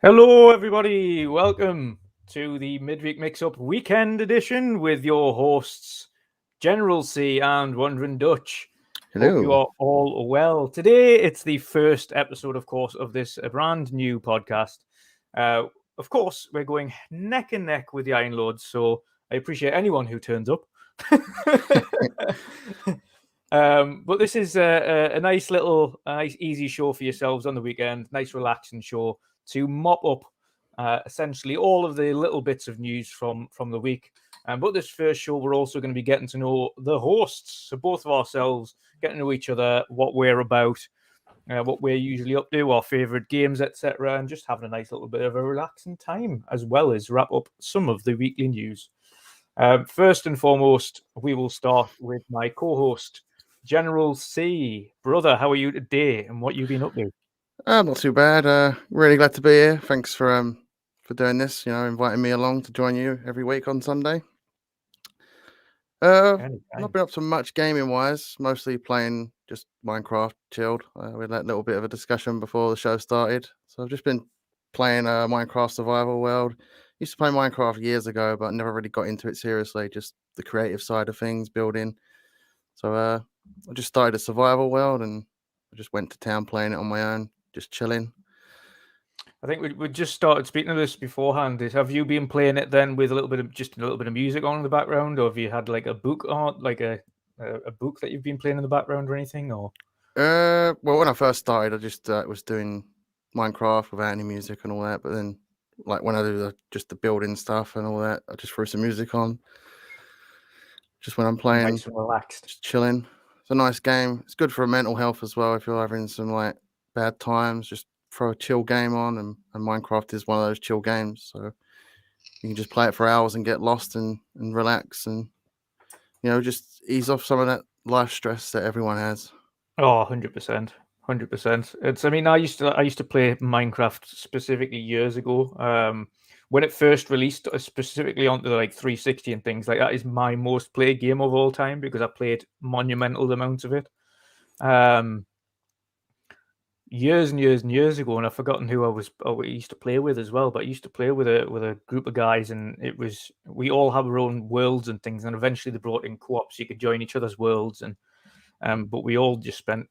Hello, everybody. Welcome to the Midweek Mix-Up Weekend Edition with your hosts, General C and WandrinDutch. Hello. Hope you are all well. Today, it's the first episode, of course, of this brand new podcast. Of course, we're going neck and neck with the Iron Lords, so I appreciate anyone who turns up. But this is a nice little, easy show for yourselves on the weekend. Nice, relaxing show to mop up essentially all of the little bits of news from the week. But this first show, we're also going to be getting to know the hosts, so both of ourselves, getting to know each other, what we're about, what we're usually up to, our favourite games, etc., and just having a nice little bit of a relaxing time, as well as wrap up some of the weekly news. First and foremost, we will start with my co-host, General C. Brother, how are you today, and what you've been up to? Not too bad. Really glad to be here. Thanks for doing this. Inviting me along to join you every week on Sunday. Not been up to much gaming wise. Mostly playing just Minecraft, chilled. We had that little bit of a discussion before the show started. So I've just been playing Minecraft Survival World. Used to play Minecraft years ago, but never really got into it seriously. Just the creative side of things, building. So I just started a Survival World, and I just went to town playing it on my own. Just chilling. I think we just started speaking of this beforehand. Have you been playing it then with a little bit of music on in the background, or have you had like a book on, like a book that you've been playing in the background or anything? Or well, when I first started, I just was doing Minecraft without any music and all that. But then, like when I do the building stuff and all that, I just threw some music on. Just when I'm playing, nice and relaxed, just chilling. It's a nice game. It's good for mental health as well. If you're having some like bad times, just throw a chill game on, and Minecraft is one of those chill games, so you can just play it for hours and get lost and relax, and just ease off some of that life stress that everyone has. 100%. It's, I mean, I used to play Minecraft specifically years ago. When it first released, specifically onto like 360 and things like that, is my most played game of all time because I played monumental amounts of it. Years and years and years ago, and I've forgotten who I used to play with as well. But I used to play with a group of guys, and we all have our own worlds and things. And eventually, they brought in co-ops, so you could join each other's worlds, and but we all just spent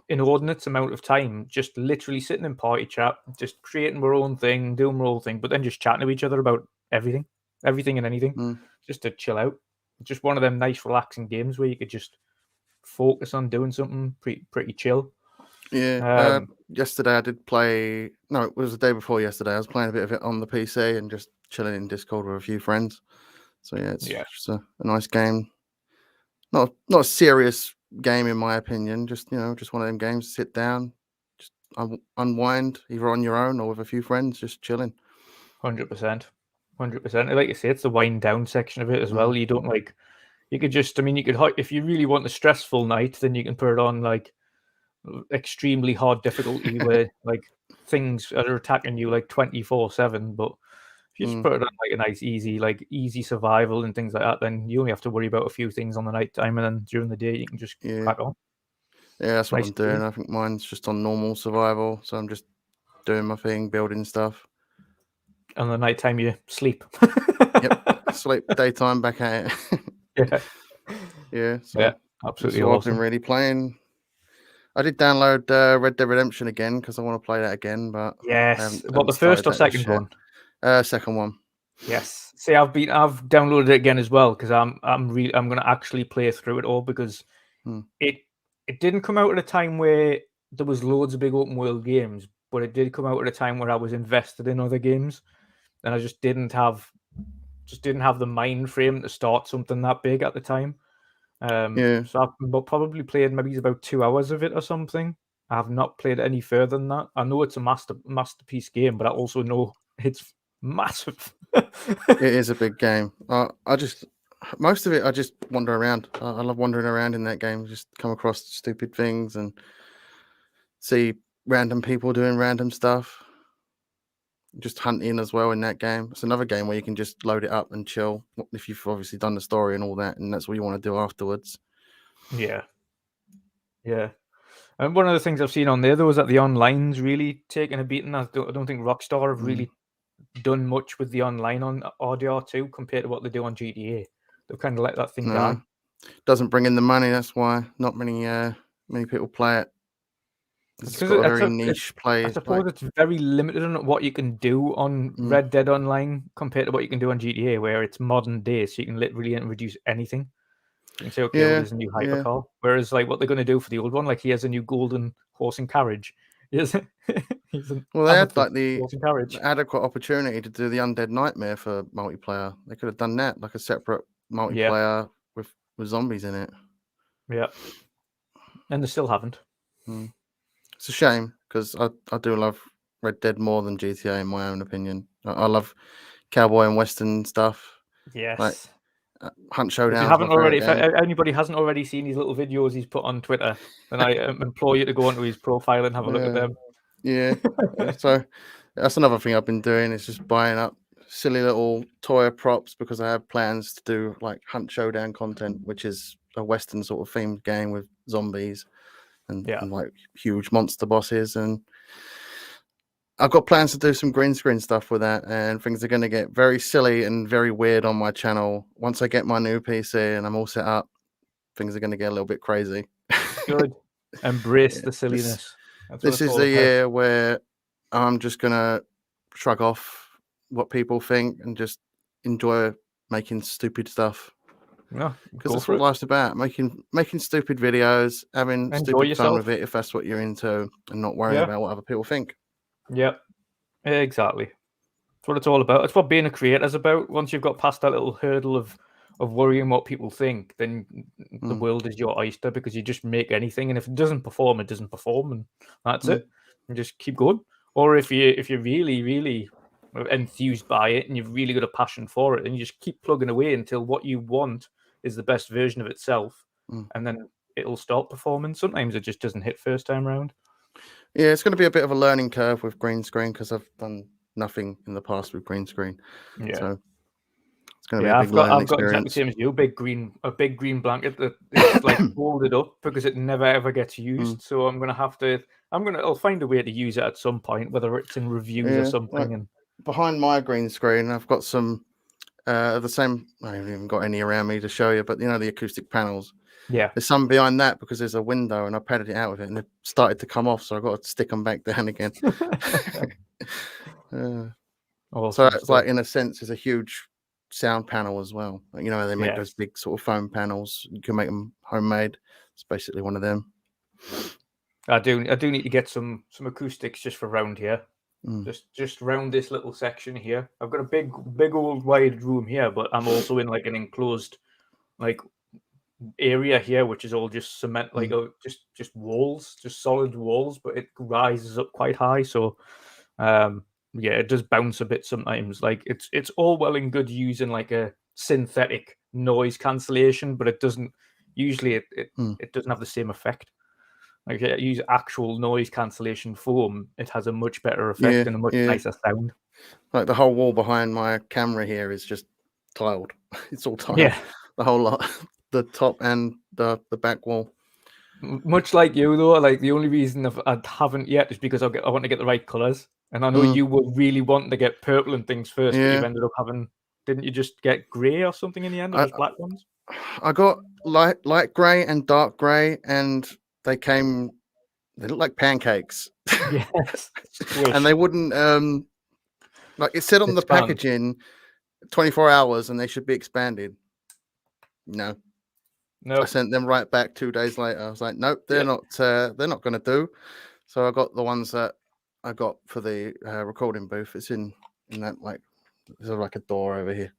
inordinate amount of time just literally sitting in party chat, just creating our own thing, doing our own thing, but then just chatting to each other about everything and anything, just to chill out. Just one of them nice, relaxing games where you could just focus on doing something pretty chill. Yeah. Yesterday I did play. No, it was the day before yesterday. I was playing a bit of it on the PC and just chilling in Discord with a few friends. So yeah, it's just a nice game. Not a serious game in my opinion. Just one of them games. Sit down, just unwind, either on your own or with a few friends, just chilling. 100%. Like you say, it's the wind down section of it as well. You don't like. You could just. I mean, you could. If you really want a stressful night, then you can put it on like extremely hard difficulty where like things are attacking you like 24/7. But if you just put it on like a nice easy survival and things like that, then you only have to worry about a few things on the night time, and then during the day you can just crack on. Yeah, that's what I'm doing. I think mine's just on normal survival, so I'm just doing my thing, building stuff. And the night time you sleep. Yep, sleep. Daytime back at it. Yeah, absolutely. Awesome. I've been really playing. I did download Red Dead Redemption again because I want to play that again, but yes. What, the first or second one? Second one. Yes. See, I've downloaded it again as well because I'm going to actually play through it all because it didn't come out at a time where there was loads of big open world games, but it did come out at a time where I was invested in other games, and I just didn't have just didn't have the mind frame to start something that big at the time. Yeah. So I've probably played maybe about 2 hours of it or something. I have not played any further than that. I know it's a masterpiece game, but I also know it's massive. It is a big game. Most of it, I just wander around. I love wandering around in that game. Just come across stupid things and see random people doing random stuff. Just hunting as well in that game. It's another game where you can just load it up and chill if you've obviously done the story and all that, and that's what you want to do afterwards. Yeah. And one of the things I've seen on there, though, is that the online's really taken a beating. I don't think Rockstar have really done much with the online on RDR2 compared to what they do on GTA. They've kind of let that thing die. Doesn't bring in the money. That's why not many people play it. It's got a very niche play. I suppose it's very limited on what you can do on Red Dead Online compared to what you can do on GTA, where it's modern day, so you can literally introduce anything. You can say, okay, well, there's a new hypercar. Whereas, like, what they're going to do for the old one, like, he has a new golden horse and carriage. They had like the adequate opportunity to do the Undead Nightmare for multiplayer. They could have done that, like a separate multiplayer with zombies in it. Yeah, and they still haven't. It's a shame because I do love Red Dead more than GTA in my own opinion. I love cowboy and western stuff. Yes. Like Hunt Showdown. If you haven't already, if anybody hasn't already seen these little videos he's put on Twitter, then I implore you to go onto his profile and have a look at them. Yeah. So that's another thing I've been doing is just buying up silly little toy props because I have plans to do like Hunt Showdown content, which is a western sort of themed game with zombies and like huge monster bosses, and I've got plans to do some green screen stuff with that, and things are going to get very silly and very weird on my channel. Once I get my new PC and I'm all set up, things are going to get a little bit crazy. Good. Embrace the silliness. This is the year where I'm just going to shrug off what people think and just enjoy making stupid stuff. Yeah, because that's what life's about: making stupid videos, having stupid fun with it if that's what you're into, and not worrying about what other people think. Yep, exactly. That's what it's all about. It's what being a creator is about. Once you've got past that little hurdle of worrying what people think, then the world is your oyster because you just make anything, and if it doesn't perform, it doesn't perform, and that's it. And just keep going. Or if you're really, really enthused by it and you've really got a passion for it, and you just keep plugging away until what you want is the best version of itself, and then it'll start performing. Sometimes it just doesn't hit first time round. Yeah, it's going to be a bit of a learning curve with green screen because I've done nothing in the past with green screen. Yeah, so it's going to be a big learning experience. I've got exactly the same as you. A big green blanket that is like folded up because it never ever gets used. So I'm gonna have to. I'll find a way to use it at some point, whether it's in reviews or something. Like, and behind my green screen, I've got some the same. I haven't even got any around me to show you, but you know the acoustic panels. Yeah, there's some behind that because there's a window, and I padded it out with it, and it started to come off, so I got to stick them back down again. So it's like, in a sense, it's a huge sound panel as well. Like, you know, they make those big sort of foam panels. You can make them homemade. It's basically one of them. I do need to get some acoustics just for round here. Just round this little section here. I've got a big old wide room here, but I'm also in like an enclosed like area here, which is all just cement, like just walls, just solid walls, but it rises up quite high. So it does bounce a bit sometimes. Like it's all well and good using like a synthetic noise cancellation, but it doesn't usually it doesn't have the same effect. Like if you use actual noise cancellation foam, it has a much better effect and a much nicer sound. Like the whole wall behind my camera here is just tiled. It's all tiled. Yeah, the whole lot, the top and the back wall. Much like you though, like the only reason I haven't yet is because I want to get the right colors, and I know you were really wanting to get purple and things first, but you've ended up having. Didn't you just get grey or something in the end, or just black ones? I got light grey and dark grey, and they look like pancakes. Yes, and they wouldn't like it said on the packaging 24 hours and they should be expanded. No, I sent them right back 2 days later. I was like, nope, they're not going to do. So I got the ones that I got for the recording booth. It's in that, like, there's like a door over here.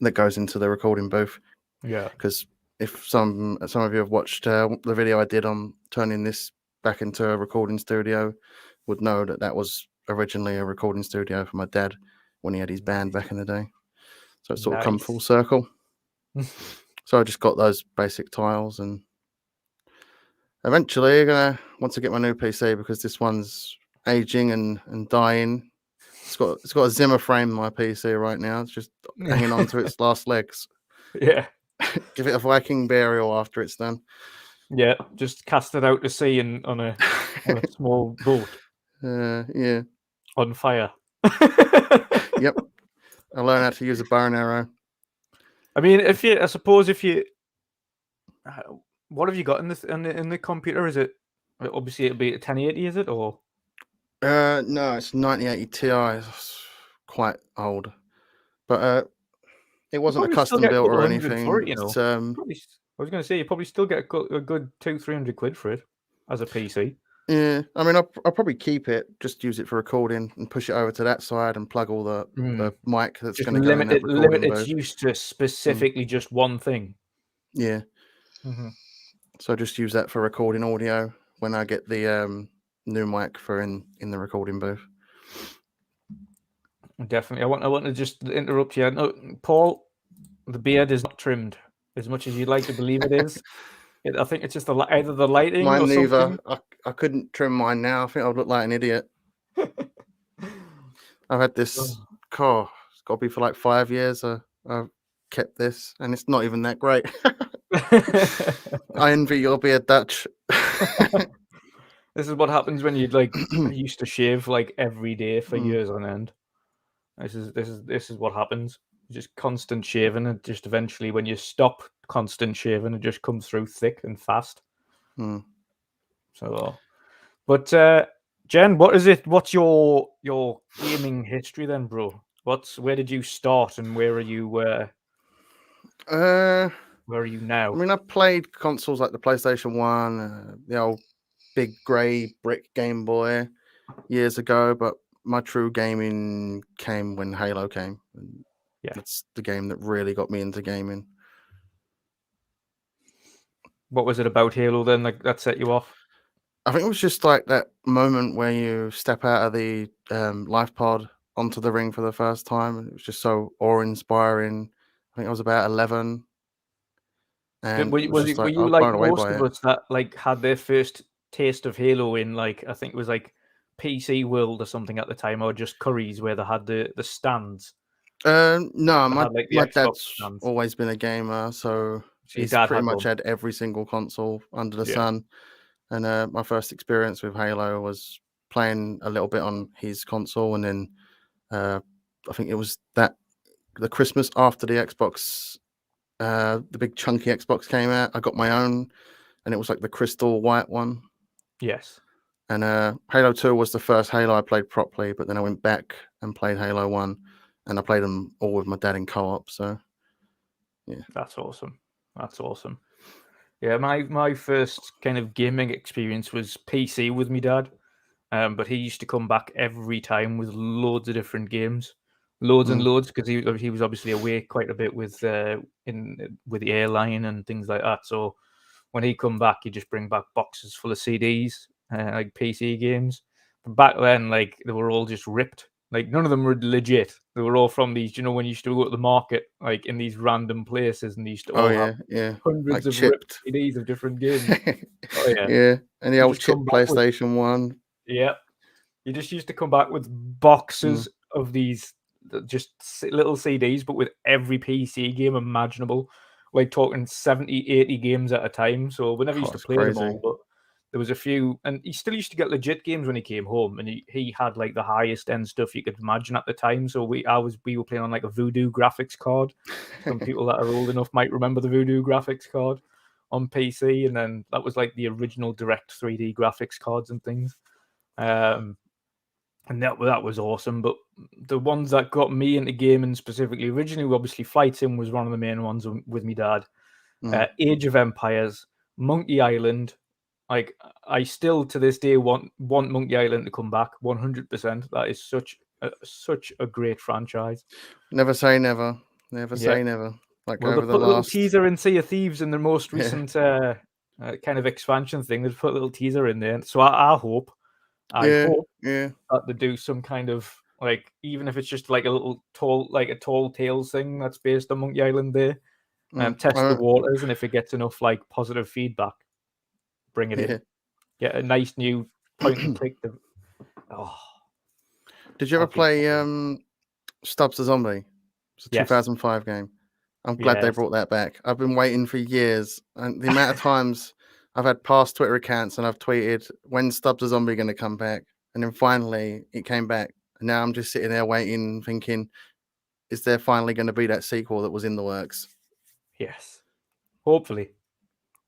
that goes into the recording booth. Yeah. Because if some of you have watched the video I did on turning this back into a recording studio, would know that was originally a recording studio for my dad when he had his band back in the day. So it's sort of come full circle. So I just got those basic tiles, and eventually once I get my new PC, because this one's aging and dying. It's got a Zimmer frame in my PC right now. It's just hanging on to its last legs. Yeah. Give it a Viking burial after it's done. Yeah, just cast it out to sea on a small boat. Yeah. On fire. Yep. I learned how to use a bow and arrow. I mean, I suppose if you, what have you got in the computer? Is it obviously it'll be a 1080? Is it or? No, it's 9080 Ti. It's quite old, but it wasn't a custom built or anything. For it, you know. I was going to say you probably still get a good 200-300 quid for it as a PC. Yeah, I mean, I'll probably keep it, just use it for recording and push it over to that side and plug all the mic that's going to go in that recording limit its use to specifically just one thing. Yeah. So just use that for recording audio when I get the new mic for in the recording booth. Definitely. I want to just interrupt you. No, Paul, the beard is not trimmed as much as you'd like to believe it is. I think it's just either the lighting mine or neither. something. I couldn't trim mine now. I think I'd look like an idiot. I've had this car. It's got to be for like 5 years. I've kept this, and it's not even that great. I envy your beard, Dutch. This is what happens when you used to shave like every day for years on end. This is what happens. Just constant shaving, and just eventually when you stop constant shaving, it just comes through thick and fast. So, but Jen, what is it? What's your gaming history then, bro? Where did you start, and where are you? Where are you now? I mean, I've played consoles like the PlayStation 1, the old big grey brick Game Boy years ago, but my true gaming came when Halo came. Yeah, that's the game that really got me into gaming. What was it about Halo then that set you off? I think it was just like that moment where you step out of the life pod onto the ring for the first time, and it was just so awe-inspiring. I think I was about 11. And were you like most of us that had their first taste of Halo in I think it was like PC World or something at the time, or just Curry's where they had the stands? No, my dad's stands. always been a gamer, so he's pretty much had every single console under the sun. And my first experience with Halo was playing a little bit on his console, and then I think it was the Christmas after the Xbox, the big chunky Xbox came out. I got my own, and it was like the crystal white one. Yes. And Halo 2 was the first Halo I played properly, but then I went back and played Halo 1, and I played them all with my dad in co-op. So, yeah. That's awesome. That's awesome. Yeah, my first kind of gaming experience was PC with my dad, but he used to come back every time with loads of different games, loads and loads, because he was obviously away quite a bit with the airline and things like that. So when he come back, he'd just bring back boxes full of CDs, like PC games. But back then, they were all just ripped. None of them were legit. They were all from these, when you used to go to the market, in these random places, and they used to all have hundreds of ripped CDs of different games. Oh yeah, yeah, and the old chip PlayStation 1. Yeah, you just used to come back with boxes of these just little CDs, but with every PC game imaginable, talking 70, 80 games at a time. So we never used to play them all, but there was a few, and he still used to get legit games when he came home, and he had the highest end stuff you could imagine at the time. So we were playing on a Voodoo graphics card. Some people that are old enough might remember the Voodoo graphics card on PC, and then that was the original Direct 3D graphics cards and things. And that was awesome. But the ones that got me into gaming specifically, originally, obviously, Flight Sim was one of the main ones with me dad. Age of Empires, Monkey Island. I still to this day want Monkey Island to come back 100%. That is such a great franchise. Never say never. Never Yeah. say never. Like Well, they over the put a little last teaser in Sea of Thieves in the most Yeah. recent kind of expansion thing. They put a little teaser in there. So I hope yeah. that they do some kind of like, even if it's just like a tall tales thing that's based on Monkey Island there, test the waters, and if it gets enough like positive feedback, bring it in. Get a nice new point and click. Did you ever play Stubbs the Zombie? It's a Yes. 2005 game. I'm glad they brought that back. I've been waiting for years, and the amount of times I've had past Twitter accounts and I've tweeted, "When Stubbs the Zombie going to come back?" And then finally it came back. And now I'm just sitting there waiting, thinking, is there finally going to be that sequel that was in the works? Yes. Hopefully.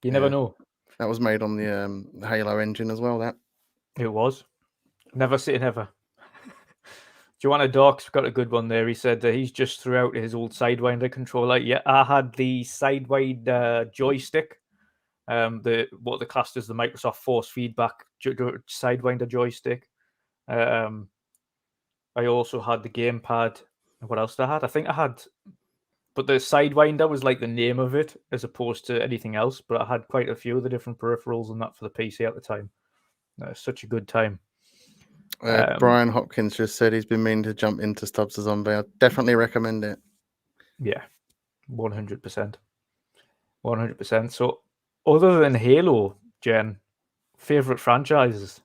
You never know. That was made on the Halo engine as well, that. It was. Never say never. Joanna Dorks got a good one there. He said he's just threw out his old Sidewinder controller. Yeah, I had the Sidewinder joystick. What they classed as the Microsoft Force Feedback Sidewinder joystick. I also had the gamepad. What else did I had? I think I had, but the Sidewinder was like the name of it as opposed to anything else. But I had quite a few of the different peripherals and that for the PC at the time. Such a good time. Brian Hopkins just said he's been meaning to jump into Stubbs the Zombie. I definitely recommend it. Yeah, 100%. 100%. So, other than Halo, Jen, favorite franchises?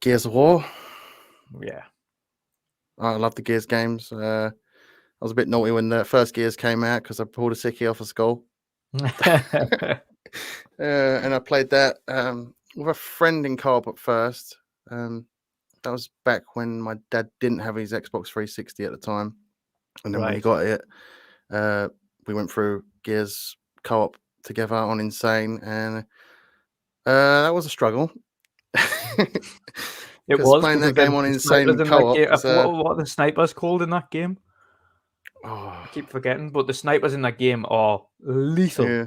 Gears of War. Yeah. I love the Gears games. I was a bit naughty when the first Gears came out because I pulled a sickie off a skull. And I played that with a friend in co-op at first. That was back when my dad didn't have his Xbox 360 at the time. And then when he got it, we went through Gears co-op together on Insane. And that was a struggle. It was playing that game on Insane co-op. What are the snipers called in that game? I keep forgetting, but the snipers in that game are lethal. Yeah.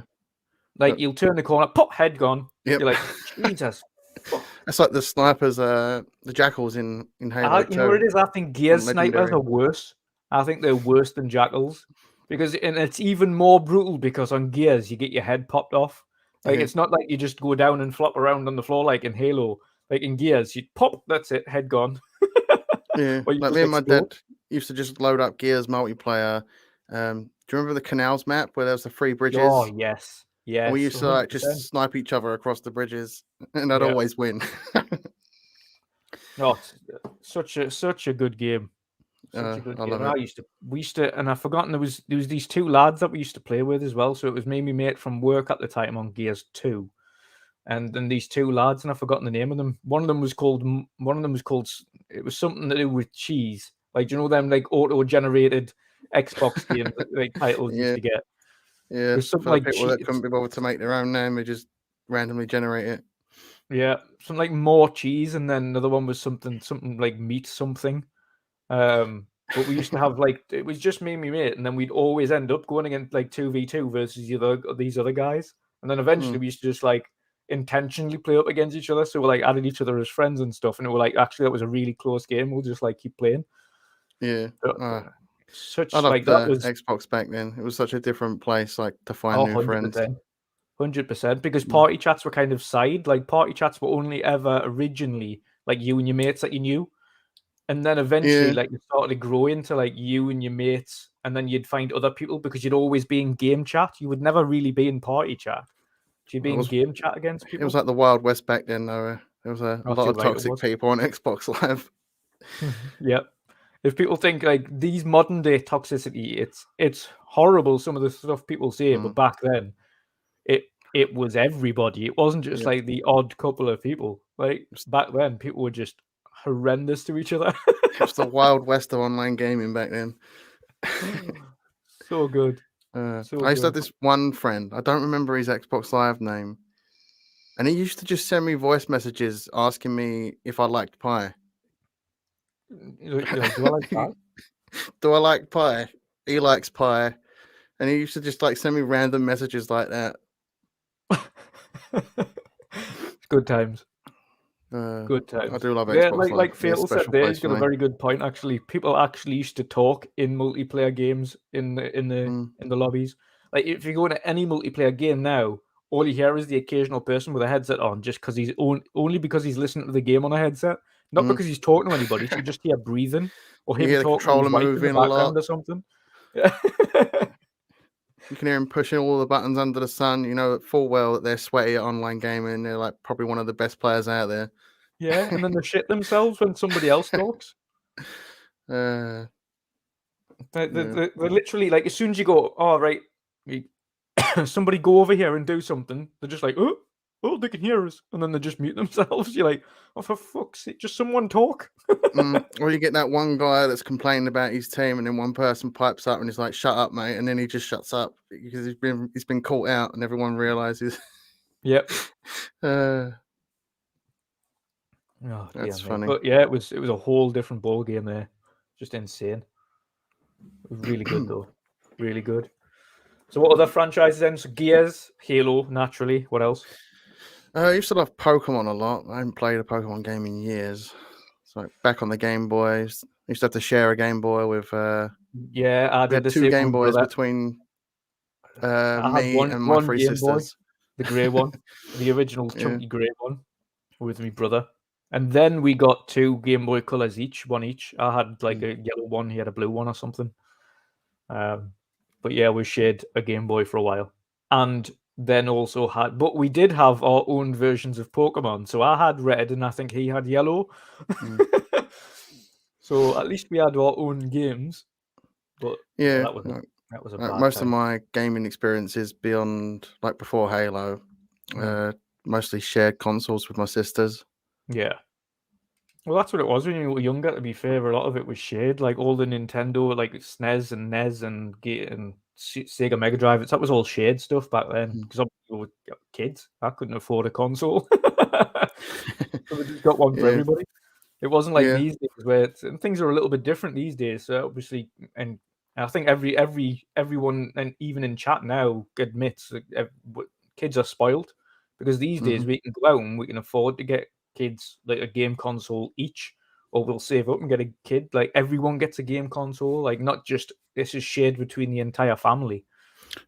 Like you'll turn the corner, pop, head gone. Yep. You're like, Jesus. That's like the snipers, the jackals in Halo. You know what it is? I think Gears snipers are worse. I think they're worse than jackals and it's even more brutal because on Gears you get your head popped off. Like it's not like you just go down and flop around on the floor like in Halo. Like in Gears, you pop, that's it, head gone. Yeah, like me and my dad used to just load up Gears multiplayer. Do you remember the canals map where there was the 3 bridges? Oh yes, yes. And we used to like just snipe each other across the bridges, and I'd always win. Oh, such a good game. Such a good game. We used to, and I've forgotten there was these 2 lads that we used to play with as well. So it was me and my mate from work at the time on Gears 2. And then these 2 lads, and I've forgotten the name of them. One of them was called, it was something to do with cheese. Like, do you know them like auto-generated Xbox games like titles used to get? Yeah, it was something for like people that couldn't be bothered to make their own name, they just randomly generate it. Yeah, something like more cheese, and then another one was something like meat something. But we used to have like, it was just me and my mate, and then we'd always end up going against like 2v2 versus these other guys. And then eventually we used to just like intentionally play up against each other. So we're like adding each other as friends and stuff. And it were like, actually, that was a really close game. We'll just like keep playing. Yeah. I loved like that was Xbox back then. It was such a different place, like to find new 100%, friends. 100%, because party chats were kind of party chats were only ever originally like you and your mates that you knew. And then eventually, like, you started to grow into like you and your mates, and then you'd find other people because you'd always be in game chat. You would never really be in party chat. You'd be in game chat against people. It was like the Wild West back then, though. There was a lot of toxic people on Xbox Live. Yep. If people think like these modern day toxicity, it's horrible. Some of the stuff people say, but back then, it was everybody. It wasn't just like the odd couple of people. Like back then, people were just horrendous to each other. It was the Wild West of online gaming back then. So good. I used to have this one friend. I don't remember his Xbox Live name. And he used to just send me voice messages asking me if I liked pie. Do I like pie? Do I like pie? He likes pie. And he used to just like send me random messages like that. Good times. Good I times. do love Yeah, Xbox Live. like Yeah, Fatal said special there, place he's for got a me. very good point. Actually, people actually used to talk in multiplayer games in the lobbies. Like if you go into any multiplayer game now, all you hear is the occasional person with a headset on, just because he's only because he's listening to the game on a headset, not because he's talking to anybody. So you just hear breathing or You him hear the talking to his controller wife in the moving a lot. background or something. Yeah. You can hear him pushing all the buttons under the sun. You know full well that they're sweaty at online gaming. They're like probably one of the best players out there. Yeah, and then they shit themselves when somebody else talks. Yeah. They're literally like, as soon as you go, oh right, somebody go over here and do something, they're just like, oh, they can hear us, and then they just mute themselves. You're like, oh, for fuck's sake, just someone talk. Or you get that one guy that's complaining about his team, and then one person pipes up and he's like, "Shut up, mate," and then he just shuts up because he's been caught out, and everyone realizes. Yep. Oh, That's funny. But yeah, it was a whole different ball game there. Just insane. It was really good though. Really good. So what other franchises then? So Gears, Halo, naturally. What else? I used to love Pokemon a lot. I haven't played a Pokemon game in years. So back on the Game Boys, I used to have to share a Game Boy with. Yeah, I We did had the two same Game Boys brother. between I had me and my one three Game Boy, sisters. the grey one, the original Yeah. chunky grey one, with my brother. And then we got two Game Boy Colors each, one each. I had like a yellow one, he had a blue one or something. But yeah, we shared a Game Boy for a while. And then also had, but we did have our own versions of Pokemon. So I had red and I think he had yellow. So at least we had our own games. But Yeah, that was a bad most time. of my gaming experiences beyond like before Halo, mostly shared consoles with my sisters. Yeah. Well, that's what it was when you were younger, to be fair. A lot of it was shared, like all the Nintendo, like SNES and NES and Sega Mega Drive. That was all shared stuff back then because we were kids. I couldn't afford a console. So we just got one for everybody. It wasn't like these days where things are a little bit different these days. So obviously, and I think everyone, and even in chat now, admits that kids are spoiled because these days we can go out and we can afford to get kids like a game console each, or we'll save up and get a kid. Like everyone gets a game console, like not just this is shared between the entire family.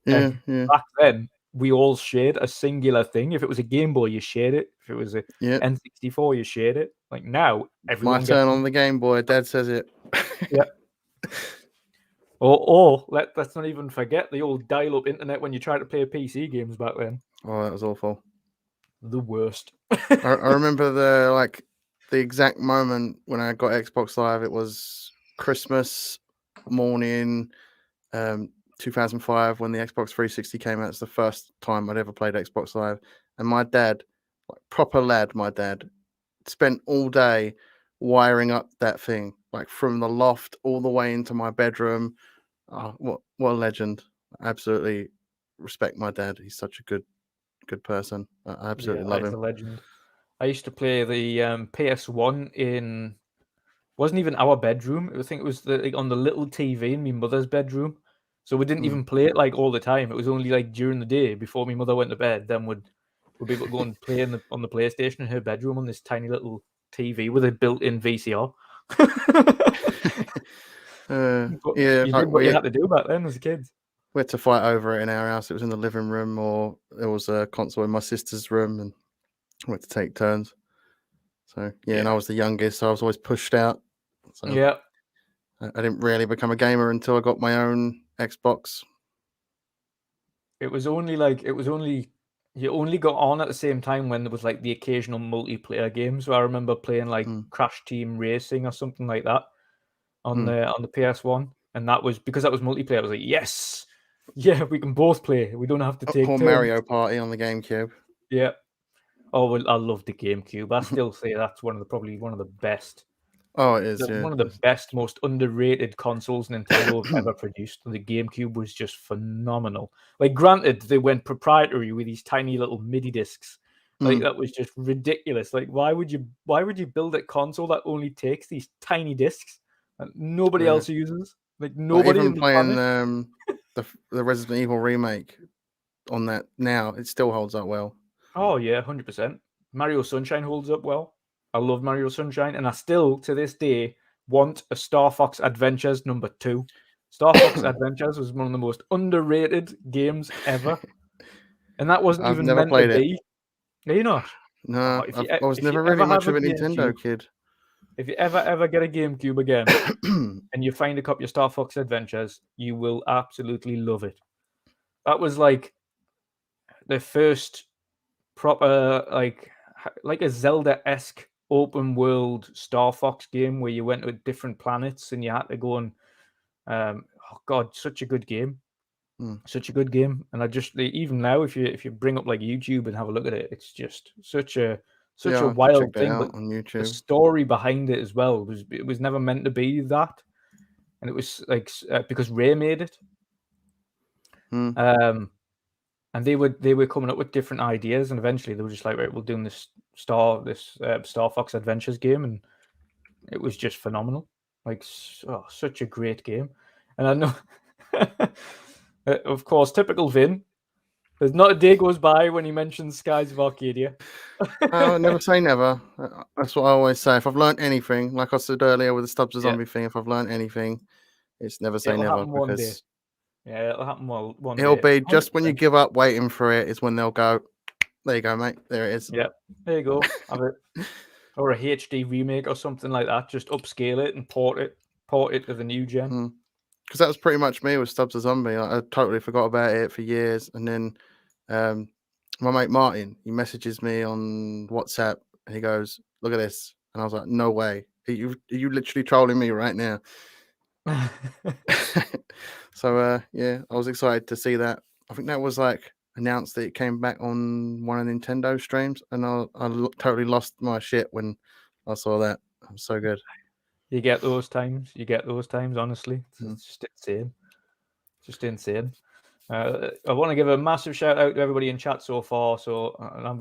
And back then we all shared a singular thing. If it was a Game Boy, you shared it. If it was a N64, you shared it. Like now, everyone My turn on the Game Boy. Dad says it. Yeah. Or let's not even forget the old dial-up internet when you tried to play PC games back then. Oh, that was awful. The worst. I remember the exact moment when I got Xbox Live. It was Christmas morning, 2005, when the Xbox 360 came out. It's the first time I'd ever played Xbox Live, and my dad, like proper lad, my dad spent all day wiring up that thing, like from the loft all the way into my bedroom. Oh, what a legend! Absolutely respect my dad. He's such a good person. I absolutely love him. A legend. I used to play the PS1 in wasn't even our bedroom. I think it was on the little TV in my mother's bedroom. So we didn't even play it like all the time. It was only like during the day before my mother went to bed. Then we'd be able to go and play on the PlayStation in her bedroom on this tiny little TV with a built-in VCR. You did what you had to do back then as a kid. We had to fight over it in our house. It was in the living room, or there was a console in my sister's room, and we had to take turns. So and I was the youngest, so I was always pushed out. So I didn't really become a gamer until I got my own Xbox. It was only you only got on at the same time when there was like the occasional multiplayer game. So I remember playing like Crash Team Racing or something like that on the PS1, and that was because that was multiplayer. I was like, yes, yeah, we can both play. We don't have to take or turns. Mario Party on the GameCube. Yeah. Oh, well, I love the GameCube. I still say that's probably one of the best. Oh, it is. One of the best, most underrated consoles Nintendo have ever produced. The GameCube was just phenomenal. Like, granted, they went proprietary with these tiny little MIDI discs. Like, that was just ridiculous. Like, why would you build a console that only takes these tiny discs that nobody else uses? Like, nobody even in the playing planet. the Resident Evil remake on that now, it still holds up well. Oh yeah, 100%. Mario Sunshine holds up well. I love Mario Sunshine, and I still, to this day, want a Star Fox Adventures #2. Star Fox Adventures was one of the most underrated games ever, and that wasn't I've even never meant to played it. be. Are you not? No, If I was never really much of a Nintendo kid. if you ever get a GameCube again, and you find a copy of Star Fox Adventures, you will absolutely love it. That was like the first proper like a Zelda-esque open world Star Fox game where you went to different planets and you had to go and oh god, such a good game. Such a good game. And I just even now if you bring up like YouTube and have a look at it, it's just such a wild thing. But on YouTube. The story behind it as well was never meant to be that. And it was like because Ray made it. And they were coming up with different ideas, and eventually they were just like, right, we're doing this Star Fox Adventures game, and it was just phenomenal. Like, such a great game. And I know, of course, typical Vin. There's not a day goes by when he mentions Skies of Arcadia. Never say never. That's what I always say. If I've learned anything, like I said earlier with the Stubbs the Zombie thing, if I've learned anything, it's never say never. Happen one day. Yeah, it'll happen one day. It'll be just when you give up waiting for it is when they'll go, there you go, mate. There it is. Yeah, there you go. Have it. Or a HD remake or something like that. Just upscale it and port it to the new gen. Because that was pretty much me with Stubbs the Zombie. I totally forgot about it for years. And then my mate Martin, he messages me on WhatsApp and he goes, look at this. And I was like, no way. Are you literally trolling me right now? So yeah, I was excited to see that. I think that was like announced that it came back on one of Nintendo streams, and I totally lost my shit when I saw that. It was so good. You get those times. Honestly, it's just insane. Just insane. I want to give a massive shout out to everybody in chat so far. So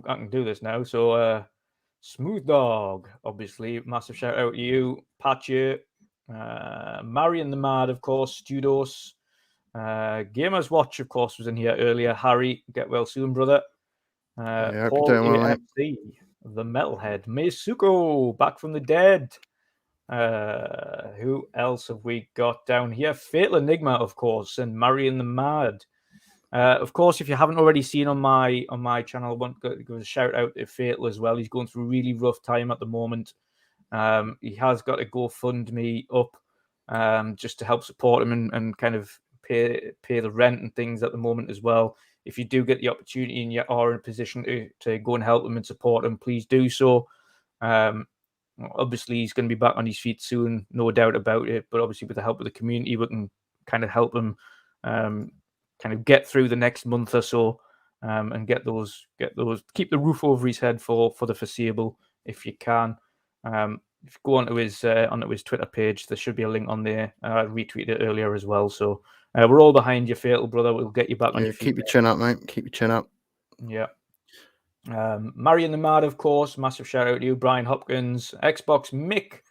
I can do this now. So Smooth Dog, obviously, massive shout out to you, Patcher, Marion the Mad, of course, Studos, Gamers Watch, of course, was in here earlier. Harry, get well soon, brother. Yeah, Paul AFC, the Metalhead, Meisuko, back from the dead. Who else have we got down here? Fatal Enigma, of course, and Marion the Mad. Of course, if you haven't already seen on my channel, I want to give a shout out to Fatal as well. He's going through a really rough time at the moment. He has got a GoFundMe up just to help support him and kind of pay the rent and things at the moment as well. If you do get the opportunity and you are in a position to go and help him and support him, please do so. Obviously, he's going to be back on his feet soon, no doubt about it. But obviously, with the help of the community, we can kind of help him kind of get through the next month or so and get those keep the roof over his head for the foreseeable if you can. If you go onto his Twitter page, there should be a link on there. I retweeted it earlier as well. So we're all behind you, Fatal brother. We'll get you back on your feet. Keep your chin up, mate. Keep your chin up. Yeah. Marion the Mad, of course. Massive shout out to you, Brian Hopkins, Xbox Mick,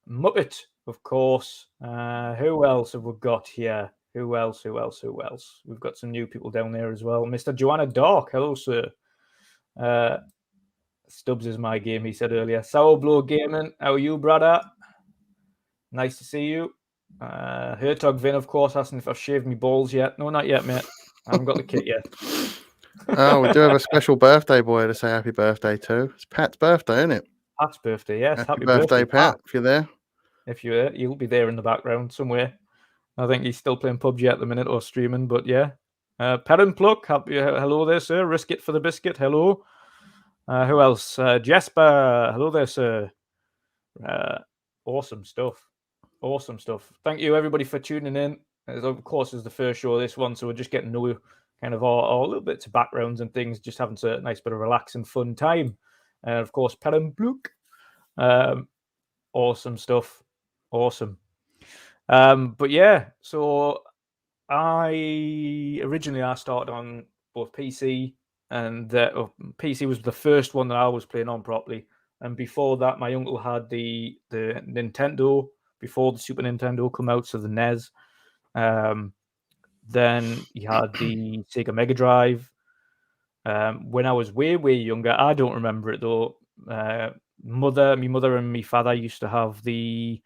Muppet, of course. Who else have we got here? Who else? We've got some new people down there as well. Mr. Joanna Dark, hello, sir. Stubbs is my game, he said earlier. Sourblow Gaming, how are you, brother? Nice to see you. Hertog Vin, of course, asking if I've shaved my balls yet. No, not yet, mate. I haven't got the kit yet. Oh, we do have a special birthday boy to say happy birthday to. It's Pat's birthday, isn't it? Pat's birthday, yes. Happy birthday, Pat, if you're there. If you're there, you'll be there in the background somewhere. I think he's still playing PUBG at the minute or streaming, but yeah. Pet and Pluck, hello there, sir. Risk it for the biscuit, hello. Who else? Jesper, hello there, sir. Awesome stuff. Thank you, everybody, for tuning in. Of course, it's the first show of this one, so we're just getting to know kind of our little bits of backgrounds and things, just having a nice bit of relaxing, fun time. Of course, Pet and Pluck. Awesome stuff. Awesome. But yeah, so I started on both PC and PC was the first one that I was playing on properly. And before that, my uncle had the Nintendo before the Super Nintendo come out, so the NES. Then he had the Sega Mega Drive. When I was way younger, I don't remember it though. my mother and my father used to have the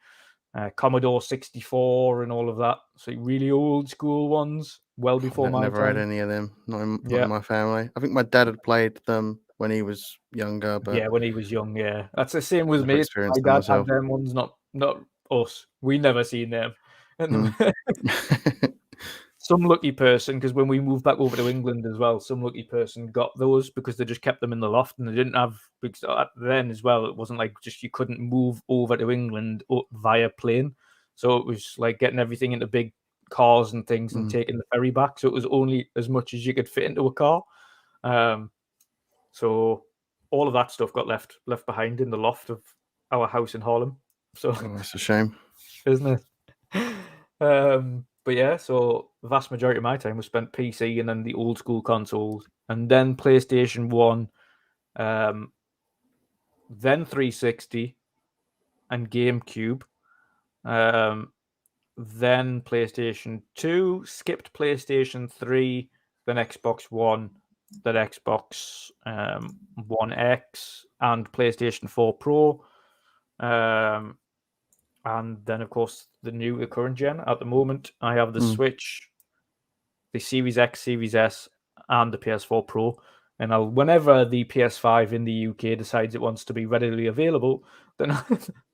Commodore 64 and all of that. So really old school ones, well before my Never had time. any of them. Not in Yeah. my family. I think my dad had played them when he was younger, but Yeah, when he was young, yeah. That's the same with never me. My experienced them dad had myself. them ones, not us. We never seen them. And some lucky person, because when we moved back over to England as well, some lucky person got those because they just kept them in the loft and they didn't have, because then as well, it wasn't like just you couldn't move over to England via plane. So it was like getting everything into big cars and things and taking the ferry back. So it was only as much as you could fit into a car. So all of that stuff got left behind in the loft of our house in Harlem. So That's a shame. isn't it? But yeah, so the vast majority of my time was spent PC and then the old school consoles, and then PlayStation 1, then 360 and GameCube, then PlayStation 2, skipped PlayStation 3, then Xbox One, then Xbox One X, and PlayStation 4 Pro. And then, of course, the current gen. At the moment, I have the Switch, the Series X, Series S, and the PS4 Pro. And whenever the PS5 in the UK decides it wants to be readily available, then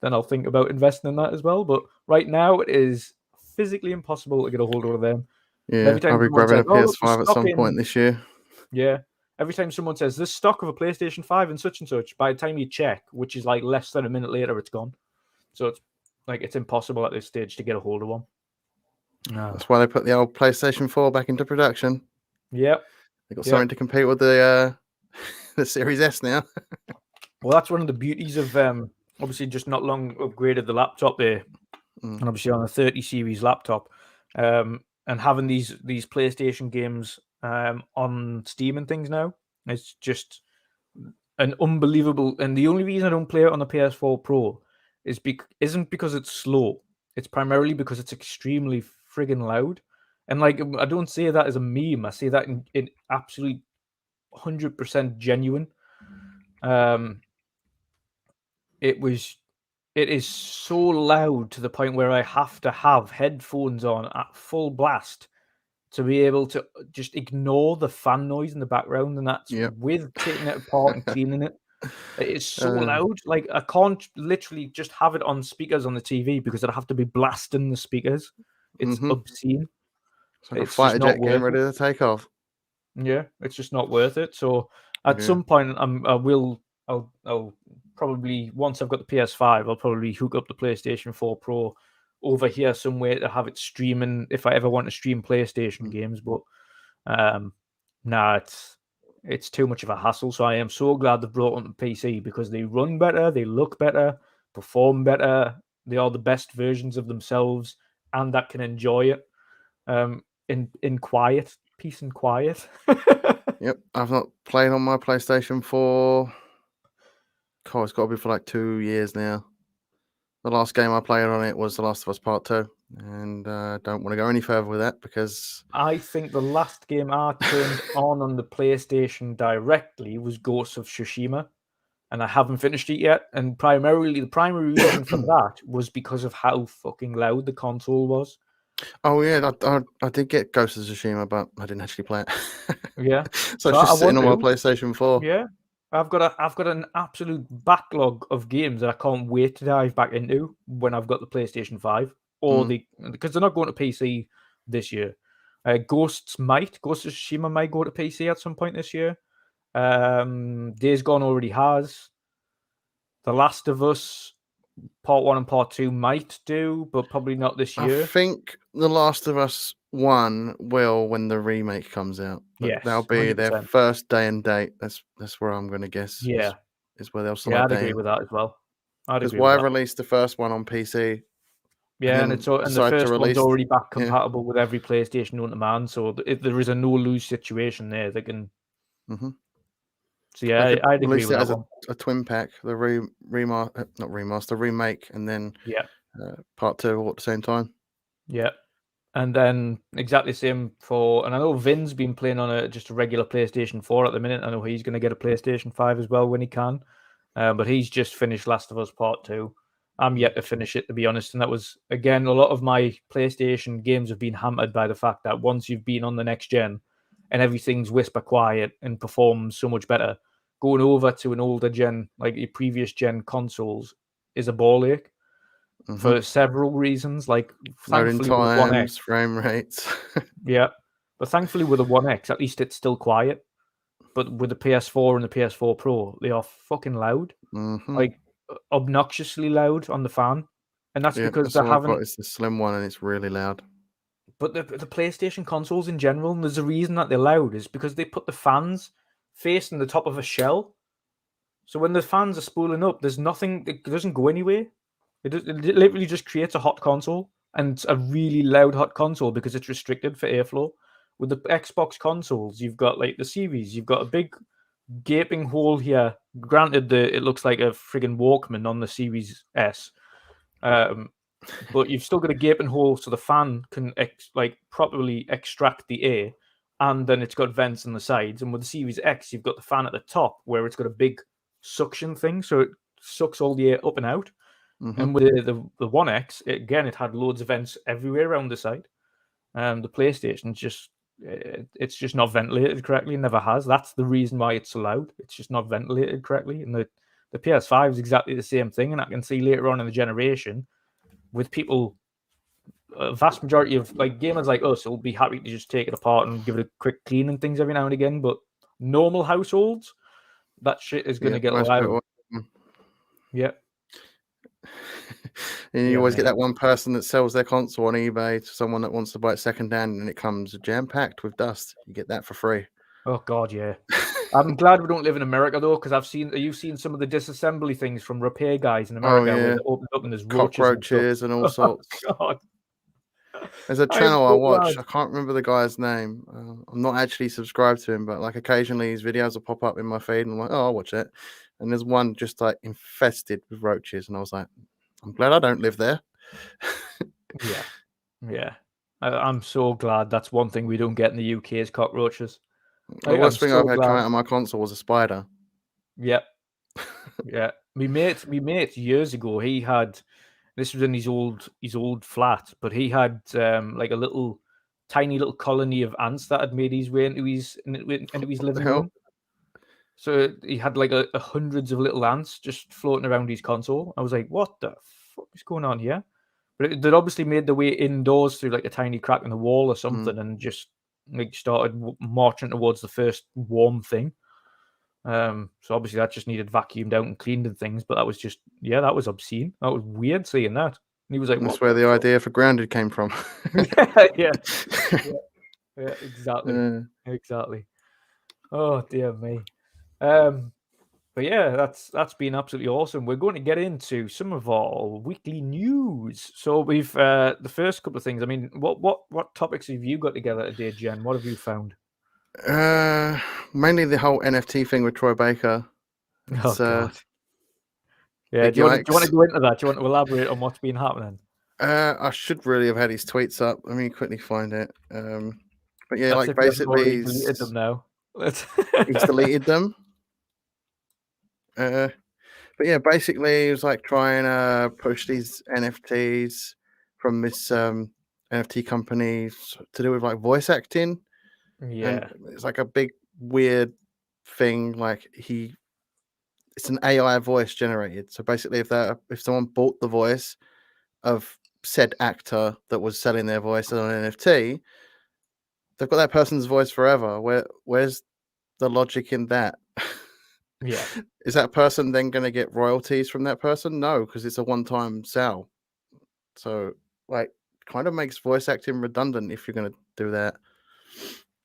I'll think about investing in that as well. But right now, it is physically impossible to get a hold of them. Yeah, Every time I'll be someone grabbing says, a "Oh, look, there's PS5 at stock some in," point this year. yeah. Every time someone says there's stock of a PlayStation 5 and such, by the time you check, which is like less than a minute later, it's gone. So it's impossible at this stage to get a hold of one. That's why they put the old PlayStation 4 back into production. Yep. They got something to compete with the Series S now. Well, that's one of the beauties of obviously just not long upgraded the laptop there, and obviously on a 30 series laptop, and having these PlayStation games on Steam and things now, it's just an unbelievable. And the only reason I don't play it on the PS4 Pro isn't because it's slow. It's primarily because it's extremely friggin' loud. And like, I don't say that as a meme. I say that in absolute 100% genuine. It is so loud to the point where I have to have headphones on at full blast to be able to just ignore the fan noise in the background, and that's with taking it apart and cleaning it. It's so loud. Like, I can't literally just have it on speakers on the TV because I'd have to be blasting the speakers. It's obscene. It's like It's a just fighter not jet getting worth ready it. to take off. Yeah, it's just not worth it. So at some point, I'll probably, once I've got the PS5, I'll probably hook up the PlayStation 4 Pro over here somewhere to have it streaming if I ever want to stream PlayStation games. But nah, it's too much of a hassle. So I am so glad they've brought on the PC because they run better, they look better, perform better. They are the best versions of themselves, and that can enjoy it in quiet, peace and quiet. Yep, I've not played on my PlayStation 4. God, it's got to be for like 2 years now. The last game I played on it was The Last of Us Part 2, and don't want to go any further with that because I think the last game I turned on the PlayStation directly was Ghosts of Tsushima, and I haven't finished it yet. And the primary reason for that was because of how fucking loud the console was. Oh yeah, I did get Ghost of Tsushima, but I didn't actually play it. Yeah, so it's I just sitting want on my to. PlayStation 4. Yeah, I've got an absolute backlog of games that I can't wait to dive back into when I've got the PlayStation 5 because they're not going to PC this year. Ghost of Tsushima might go to PC at some point this year. Days Gone already has. The Last of Us Part 1 and Part 2 might do, but probably not this I year. think The Last of Us 1 will when the remake comes out. Yes, That'll be their 100%. first day and date. That's where I'm going to guess. Yeah. Is where they'll Yeah, start I'd agree dating. with that as well. Because why release the first one on PC? Yeah, and the decide to first one's release already back compatible with every PlayStation known to man, so if there is a no-lose situation there, they can. So yeah, They could I'd agree release with it that as one. a twin pack, the remake, and then part 2 all at the same time. Yeah, and then exactly the same and I know Vin's been playing on just a regular PlayStation 4 at the minute. I know he's going to get a PlayStation 5 as well when he can. but he's just finished Last of Us Part 2. I'm yet to finish it, to be honest. And that was, again, a lot of my PlayStation games have been hampered by the fact that once you've been on the next gen and everything's whisper quiet and performs so much better, going over to an older gen, like your previous gen consoles, is a ball ache for several reasons. Like, Loading thankfully, with the One X, times, frame rates. yeah. But thankfully, with the One X, at least it's still quiet. But with the PS4 and the PS4 Pro, they are fucking loud. Like, obnoxiously loud on the fan, and that's Yeah, because that's they all I've got haven't. is the slim one, and it's really loud. But the PlayStation consoles in general, and there's a reason that they're loud, is because they put the fans facing the top of a shell. So when the fans are spooling up, there's nothing. It doesn't go anywhere. It literally just creates a hot console, and a really loud hot console because it's restricted for airflow. With the Xbox consoles, you've got like the Series, you've got a big gaping hole here. Granted, it looks like a friggin' Walkman on the Series S, but you've still got a gaping hole so the fan can properly extract the air, and then it's got vents on the sides. And with the Series X, you've got the fan at the top where it's got a big suction thing, so it sucks all the air up and out. And with the One X, it had loads of vents everywhere around the side. The PlayStation it's just not ventilated correctly. It never has. That's the reason why it's so loud. It's just not ventilated correctly. And the PS5 is exactly the same thing. And I can see later on in the generation, with people, a vast majority of like gamers like us will be happy to just take it apart and give it a quick clean and things every now and again. But normal households, that shit is going to get loud. Yeah. And you always get that one person that sells their console on eBay to someone that wants to buy it secondhand, and it comes jam-packed with dust. You get that for free. Oh God, yeah. I'm glad we don't live in America though, because you've seen some of the disassembly things from repair guys in America where they open up and there's cockroaches and all sorts. Oh, God. There's a channel I watch. I can't remember the guy's name. I'm not actually subscribed to him, but like occasionally his videos will pop up in my feed, and I'm like, oh, I'll watch it. And there's one just like infested with roaches, and I was like, I'm glad I don't live there. Yeah. I'm so glad that's one thing we don't get in the UK is cockroaches. The worst thing I've had come out of my console was a spider. Yep. Yeah. Me mate years ago, he had, this was in his old flat, but he had like a tiny little colony of ants that had made his way into his living room. So he had like hundreds of little ants just floating around his console. I was like, what the fuck is going on here? But they'd obviously made their way indoors through like a tiny crack in the wall or something, and just like started marching towards the first warm thing. So obviously that just needed vacuumed out and cleaned and things. But that was just, that was obscene. That was weird seeing that. And he was like, that's where the idea for Grounded came from. yeah, exactly. Exactly. Oh dear me. But yeah, that's been absolutely awesome. We're going to get into some of our weekly news. So we've the first couple of things. I mean, what topics have you got together today, Jen? What have you found? Mainly the whole NFT thing with Troy Baker. Oh God. Yeah, do you want to go into that? Do you want to elaborate on what's been happening? I should really have had his tweets up. Let me quickly find it. But yeah, like basically he's deleted them now. He's deleted them. But yeah, basically he was like trying to push these NFTs from this NFT company to do with like voice acting. Yeah. And it's like a big weird thing. Like it's an AI voice generated. So basically if someone bought the voice of said actor that was selling their voice on an NFT, they've got that person's voice forever. Where's the logic in that? Yeah. Is that person then going to get royalties from that person? No, because it's a one-time sale. So, like, kind of makes voice acting redundant if you're going to do that.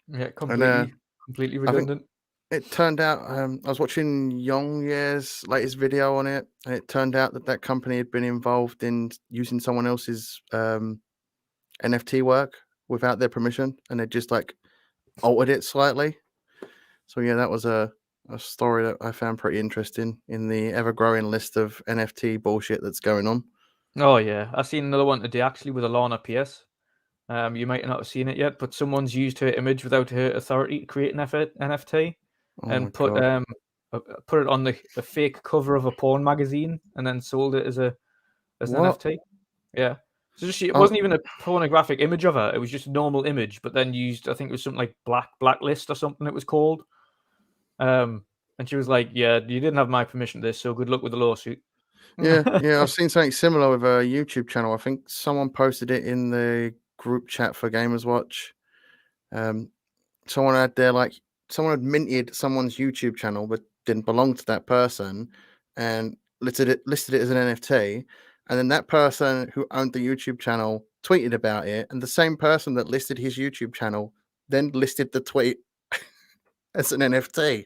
Yeah, completely redundant. It turned out, I was watching Yongye's latest video on it, and it turned out that company had been involved in using someone else's NFT work without their permission, and they just like altered it slightly. So yeah, that was a story that I found pretty interesting in the ever-growing list of NFT bullshit that's going on. Oh yeah, I've seen another one today actually with Alana Pierce. You might not have seen it yet, but someone's used her image without her authority to create an NFT and put put it on the fake cover of a porn magazine and then sold it as an NFT. Yeah. So it wasn't even a pornographic image of her. It was just a normal image, but then used, I think it was something like blacklist or something it was called. And she was like, "Yeah, you didn't have my permission to this, so good luck with the lawsuit." Yeah, I've seen something similar with a YouTube channel. I think someone posted it in the group chat for Gamers Watch. Someone had minted someone's YouTube channel but didn't belong to that person and listed it as an NFT. And then that person who owned the YouTube channel tweeted about it, and the same person that listed his YouTube channel then listed the tweet as an NFT.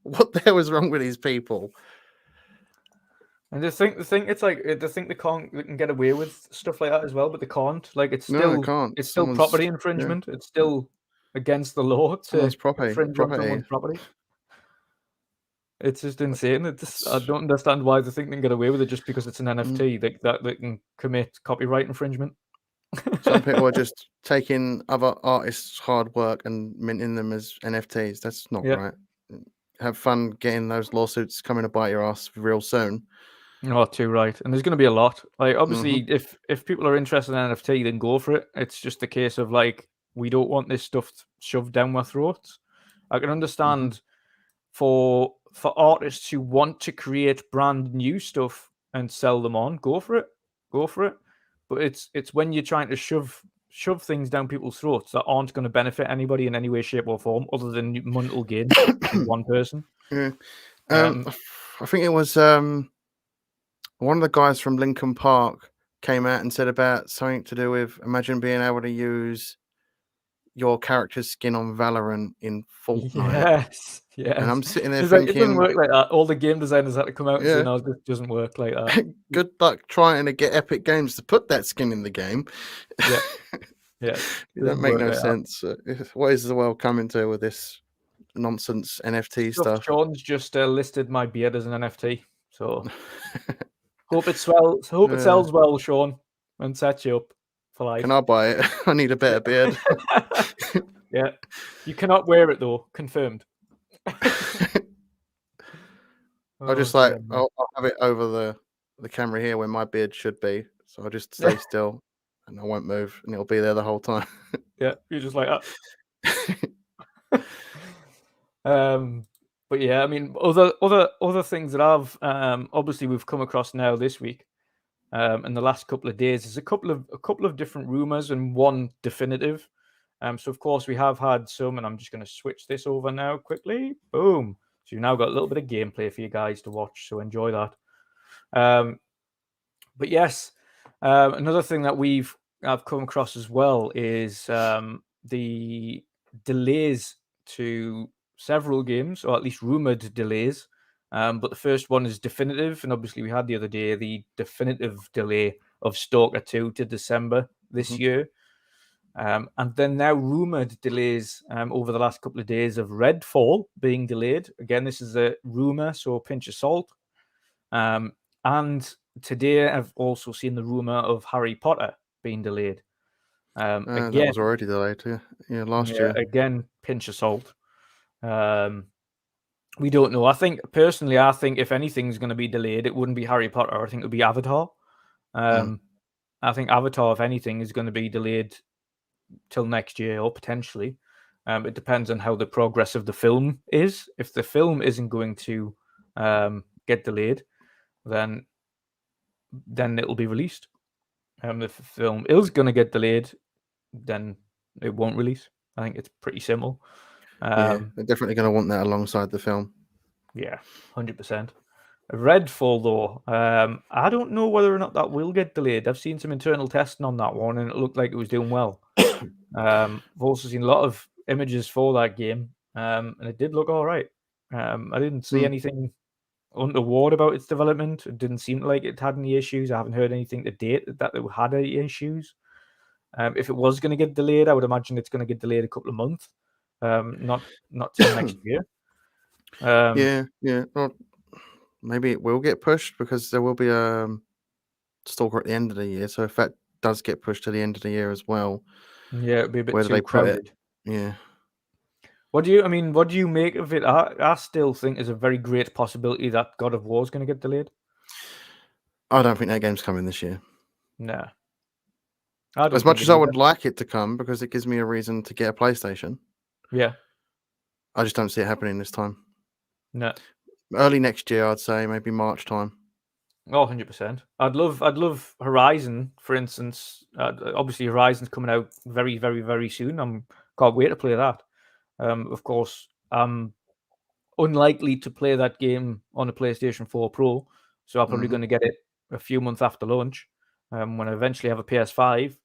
What the hell is wrong with these people? And they think it's like they think they can get away with stuff like that as well, but they can't. Like it's No, they still can't. it's still property infringement. It's still against the law to Someone's infringe on someone's property. It's just insane. I don't understand why they think they can get away with it just because it's an NFT. That they can commit copyright infringement. Some people are just taking other artists' hard work and minting them as NFTs. That's not right. Have fun getting those lawsuits coming to bite your ass real soon. Oh, too right. And there's going to be a lot. Like, obviously, if people are interested in NFT, then go for it. It's just a case of like, we don't want this stuff shoved down our throats. I can understand for artists who want to create brand new stuff and sell them on, go for it. But it's when you're trying to shove things down people's throats that aren't going to benefit anybody in any way, shape, or form, other than mental gain to one person. Yeah. I think it was one of the guys from Linkin Park came out and said about something to do with, imagine being able to use your character's skin on Valorant in Fortnite. Yes. And I'm sitting there thinking, it doesn't work like that. All the game designers had to come out and say, no, this doesn't work like that. Good luck trying to get Epic Games to put that skin in the game. Yeah. It doesn't make no sense. What is the world coming to with this nonsense NFT stuff? Sean's just listed my beard as an NFT. So hope it sells. Hope it sells well, Sean, and sets you up for life. Can I buy it? I need a better beard. Yeah, you cannot wear it though. Confirmed. I'll just I'll have it over the camera here where my beard should be. So I'll just stay still and I won't move, and it'll be there the whole time. Yeah, you're just like that. But yeah, I mean, other things that I've obviously we've come across now this week, in the last couple of days, there's a couple of different rumors and one definitive. So of course we have had some, and I'm just going to switch this over now quickly. Boom. So you've now got a little bit of gameplay for you guys to watch. So enjoy that. But yes, another thing that I've come across as well is the delays to several games, or at least rumored delays. But the first one is definitive, and obviously we had the other day the definitive delay of Stalker 2 to December this year. And then now rumored delays over the last couple of days of Redfall being delayed. Again, this is a rumor, so pinch of salt. And today I've also seen the rumor of Harry Potter being delayed. Again, that was already delayed too. Yeah, last year. Again, pinch of salt. We don't know. I think if anything's going to be delayed, it wouldn't be Harry Potter. I think it would be Avatar. I think Avatar, if anything, is going to be delayed till next year or potentially. It depends on how the progress of the film is. If the film isn't going to get delayed, then it'll be released. If the film is going to get delayed, then it won't release. I think it's pretty simple. They're definitely going to want that alongside the film. Yeah, 100%. Redfall, though, I don't know whether or not that will get delayed. I've seen some internal testing on that one, and it looked like it was doing well. I've also seen a lot of images for that game, and it did look all right. I didn't see anything untoward about its development. It didn't seem like it had any issues. I haven't heard anything to date that it had any issues. If it was going to get delayed, I would imagine it's going to get delayed a couple of months, not till next year. Well, maybe it will get pushed because there will be a Stalker at the end of the year. So if that does get pushed to the end of the year as well, it'd be a bit where too do they crowded. put it? Yeah. What do you make of it? I still think there's a very great possibility that God of War is going to get delayed. I don't think that game's coming this year. No. I don't As much think as it I either. would like it to come because it gives me a reason to get a PlayStation, Yeah. I just don't see it happening this time. No. Early next year, I'd say, maybe March time. Oh, 100%. I'd love Horizon, for instance. Obviously, Horizon's coming out very, very, very soon. Can't wait to play that. Of course, I'm unlikely to play that game on a PlayStation 4 Pro, so I'm probably going to get it a few months after launch. When I eventually have a PS5,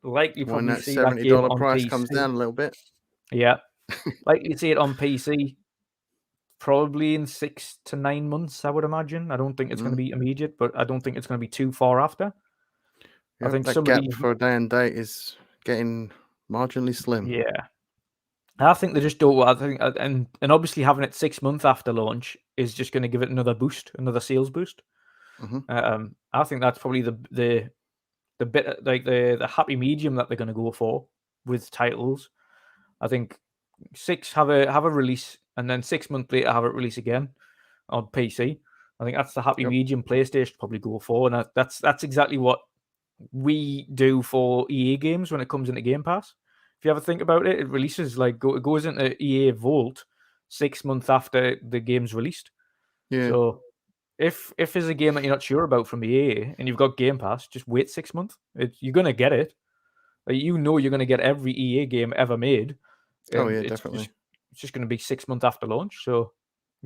likely When probably that see that game $70 on price PC. comes down a little bit. Yeah, likely see it on PC. Probably in 6 to 9 months, I would imagine. I don't think it's going to be immediate, but I don't think it's going to be too far after. I Yep, think that some of gap these, for a day and date is getting marginally slim. yeah, I think they just don't. I think, and obviously having it 6 months after launch is just going to give it another boost, another sales boost. I think that's probably the bit like the happy medium that they're going to go for with titles. I think 6 have a release, and then 6 months later have it release again on PC. I think that's the happy Yep. medium PlayStation probably go for, and that's exactly what we do for EA games when it comes into Game Pass. If you ever think about it, it releases it goes into EA Vault 6 months after the game's released. Yeah. So if there's a game that you're not sure about from EA and you've got Game Pass, just wait 6 months. You're gonna get it. Like, you're gonna get every EA game ever made, Oh, and yeah, it's definitely. just gonna be 6 months after launch. So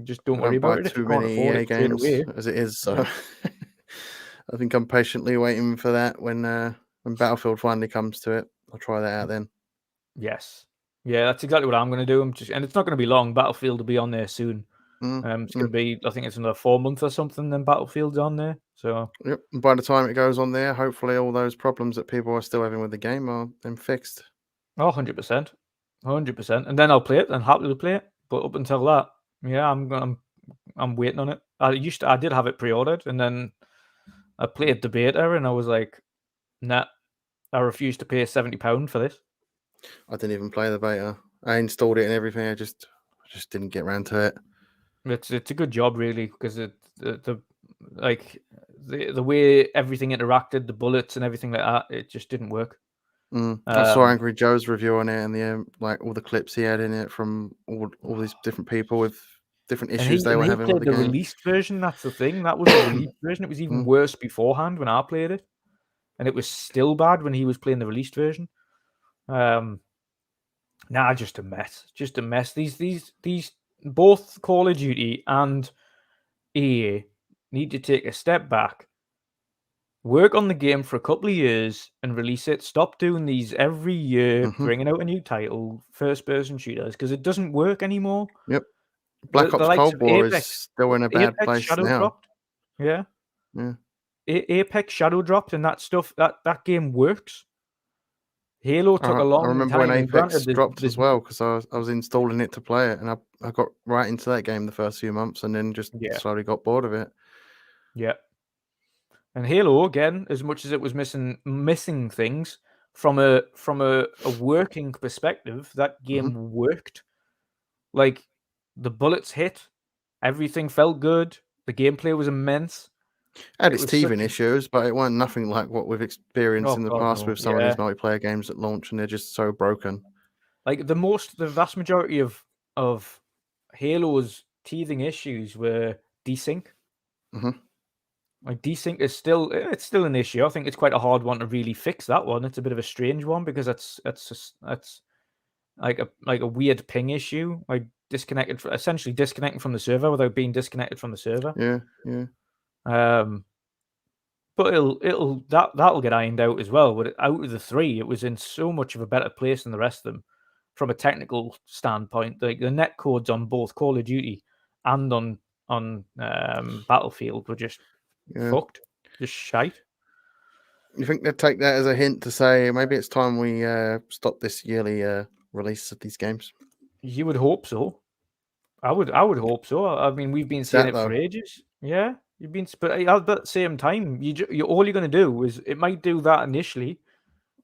just don't I worry don't buy about it if you too can't many afford EA it straight games away. as it is, so Yeah. I think I'm patiently waiting for that when Battlefield finally comes to it. I'll try that out then. Yes. Yeah, that's exactly what I'm going to do. And it's not going to be long. Battlefield will be on there soon. It's going to be, I think it's another 4 months or something. Then Battlefield's on there. So Yep. And by the time it goes on there, hopefully all those problems that people are still having with the game are then fixed. 100%, 100%. And then I'll play it and happily play it. But up until that, yeah, I'm waiting on it. I did have it pre-ordered, and then I played the beta, and I was like, nah, I refuse to pay £70 for this. I didn't even play the beta. I installed it and everything. I just didn't get around to it. It's a good job, really, because the way everything interacted, the bullets and everything like that, it just didn't work. I saw Angry Joe's review on it and the like all the clips he had in it from all these different people with different issues they were he having with played the the game. released version. That's the thing. That was the released version. It was even worse beforehand when I played it, and it was still bad when he was playing the released version. Just a mess. Just a mess. These both Call of Duty and EA need to take a step back, work on the game for a couple of years, and release it. Stop doing these every year, bringing out a new title, first-person shooters, because it doesn't work anymore. Yep. Black Ops likes Cold of War is Apex, still in a bad Apex place shadow now. dropped. Yeah. Yeah. Apex shadow dropped, and that stuff that game works. Halo took a I long remember time, when and Apex granted, dropped as well because I was installing it to play it and I got right into that game the first few months and then just slowly got bored of it. Yeah. And Halo, again, as much as it was missing things from a working perspective, that game worked. Like, the bullets hit, everything felt good, the gameplay was immense. It had It its was such teething issues, but it weren't nothing like what we've experienced in the God, past no. with some of Yeah. these multiplayer games at launch, and they're just so broken. Like, the vast majority of Halo's teething issues were desync. Like, desync is still an issue. I think it's quite a hard one to really fix that one. It's a bit of a strange one because that's like a weird ping issue, like essentially disconnecting from the server without being disconnected from the server. Yeah. But that'll get ironed out as well. But out of the three, it was in so much of a better place than the rest of them from a technical standpoint. Like, the net codes on both Call of Duty and on Battlefield were just fucked, just shite. You think they'd take that as a hint to say maybe it's time we stop this yearly release of these games? You would hope so. I would hope so. I mean, we've been saying it for ages. Yeah, but at the same time, all you're going to do is, it might do that initially,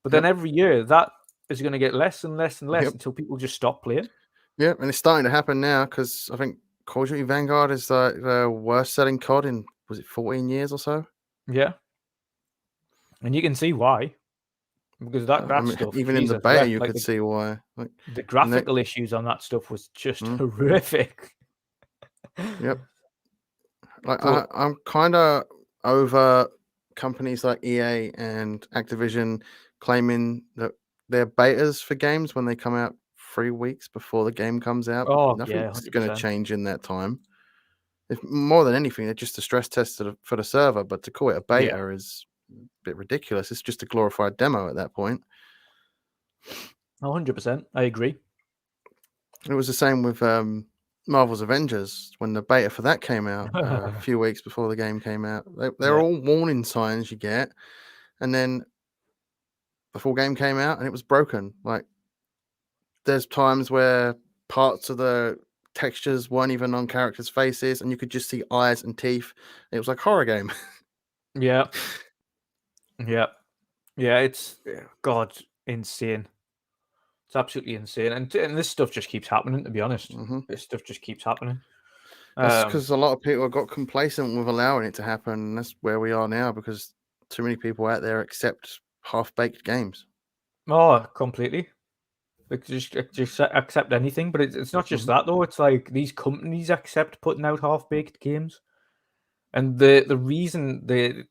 but then every year that is going to get less and less and less until people just stop playing. Yeah, and it's starting to happen now because I think Call of Duty Vanguard is the worst selling COD in, was it 14 years or so? Yeah, and you can see why, because that I that mean, stuff, even in the Jesus, beta, wept. you Like could see why. Like, the and they, graphical issues on that stuff was just mm, horrific. yep. Like But I'm kind of over companies like EA and Activision claiming that they're betas for games when they come out 3 weeks before the game comes out. oh yeah, Nothing's going to 100%. change in that time. If more than anything, they're just a stress test for the server. But to call it a Yeah, beta is a bit ridiculous. It's just a glorified demo at that point. 100%. I agree. It was the same with Marvel's Avengers when the beta for that came out a few weeks before the game came out. They're Yeah, all warning signs you get, and then the full game came out and it was broken. Like there's times where parts of the textures weren't even on characters' faces, and you could just see eyes and teeth. It was like horror game. yeah, yeah, yeah. It's God, insane. It's absolutely insane, and this stuff just keeps happening. To be honest, hmm this stuff just keeps happening. That's Um, because a lot of people got complacent with allowing it to happen. And that's where we are now because too many people out there accept half-baked games. oh, completely. Like just accept anything, but it's not just hmm that though. It's like these companies accept putting out half-baked games, and the reason they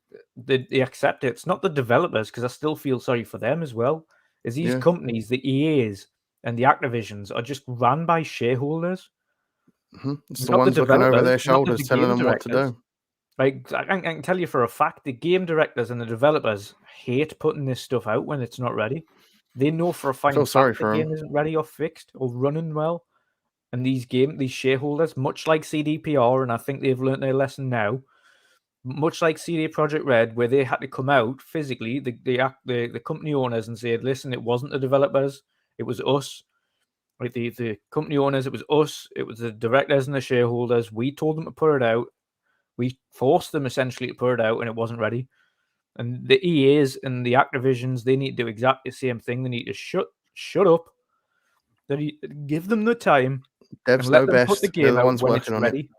accept it, it's not the developers, because I still feel sorry for them as well. Is these Yeah, companies, the EAs and the Activisions, are just run by shareholders, it's the not the ones looking over developers, their not the shoulders, telling game them what to directors. do. Like I can tell you for a fact, the game directors and the developers hate putting this stuff out when it's not ready. They know for a I feel fine sorry fact the for them. game isn't ready or fixed or running well. And these shareholders, much like CDPR, and I think they've learned their lesson now, much like CD Projekt Red, where they had to come out physically, the company owners, and said, "Listen, it wasn't the developers, it was us." Like the company owners, it was us, it was the directors and the shareholders. We told them to put it out. We forced them essentially to put it out, and it wasn't ready. And the EAs and the Activisions, they need to do exactly the same thing. They need to shut up. They need, give them the time and Devs let know them put the best. They're game the out ones when it's working on it. ready.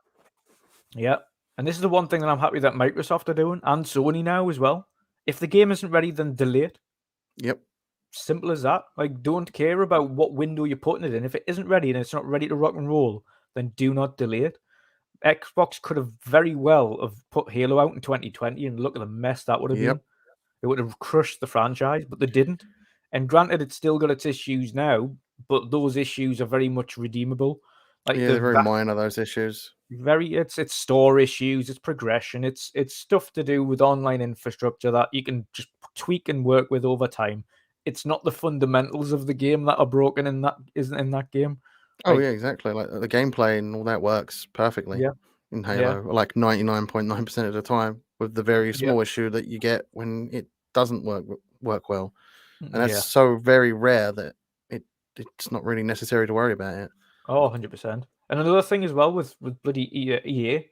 Yeah. And this is the one thing that I'm happy that Microsoft are doing, and Sony now as well. If the game isn't ready, then delay it. Yep. Simple as that. Like, don't care about what window you're putting it in. If it isn't ready and it's not ready to rock and roll, then do not delay it. Xbox could have very well have put Halo out in 2020, and look at the mess that would have Yep. been. It would have crushed the franchise, but they didn't. And granted, it's still got its issues now, but those issues are very much redeemable. Like Yeah, they're very minor, those issues. it's store issues, it's progression, it's stuff to do with online infrastructure that you can just tweak and work with over time. It's not the fundamentals of the game that are broken in that isn't in that game. Oh, Like yeah, exactly. Like the gameplay and all that works perfectly yeah, in yeah, Halo, like 99.9% of the time, with the very yeah, small issue that you get when it doesn't work well. And that's yeah. so very rare that it's not really necessary to worry about it. Oh, 100%. And another thing as well with bloody EA,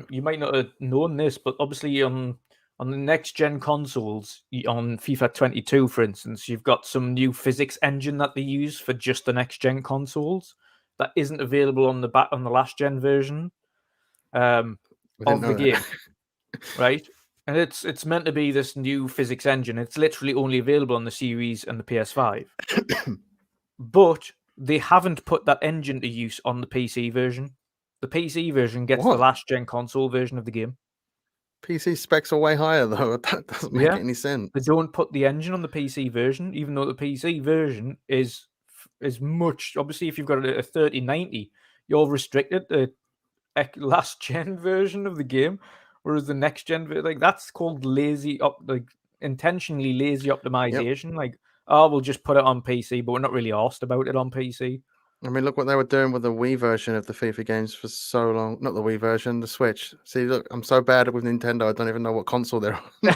you might not have known this, but obviously on the next gen consoles, on FIFA 22, for instance, you've got some new physics engine that they use for just the next gen consoles that isn't available on the last gen version I didn't of the know that. game, right? And it's meant to be this new physics engine. It's literally only available on the Series and the PS5. But they haven't put that engine to use on the PC version. The PC version gets the What? last gen console version of the game. PC specs are way higher though. That doesn't make Yeah, any they sense. don't put the engine on the PC version, even though the PC version is much. Obviously, if you've got a 3090, you're restricted to last gen version of the game, whereas the next gen, like that's called like intentionally lazy Yep. optimization. Like, oh, we'll just put it on PC, but we're not really asked about it on PC. I mean, look what they were doing with the Wii version of the FIFA games for so long. Not the Wii version, the Switch. See, look, I'm so bad with Nintendo, I don't even know what console they're on.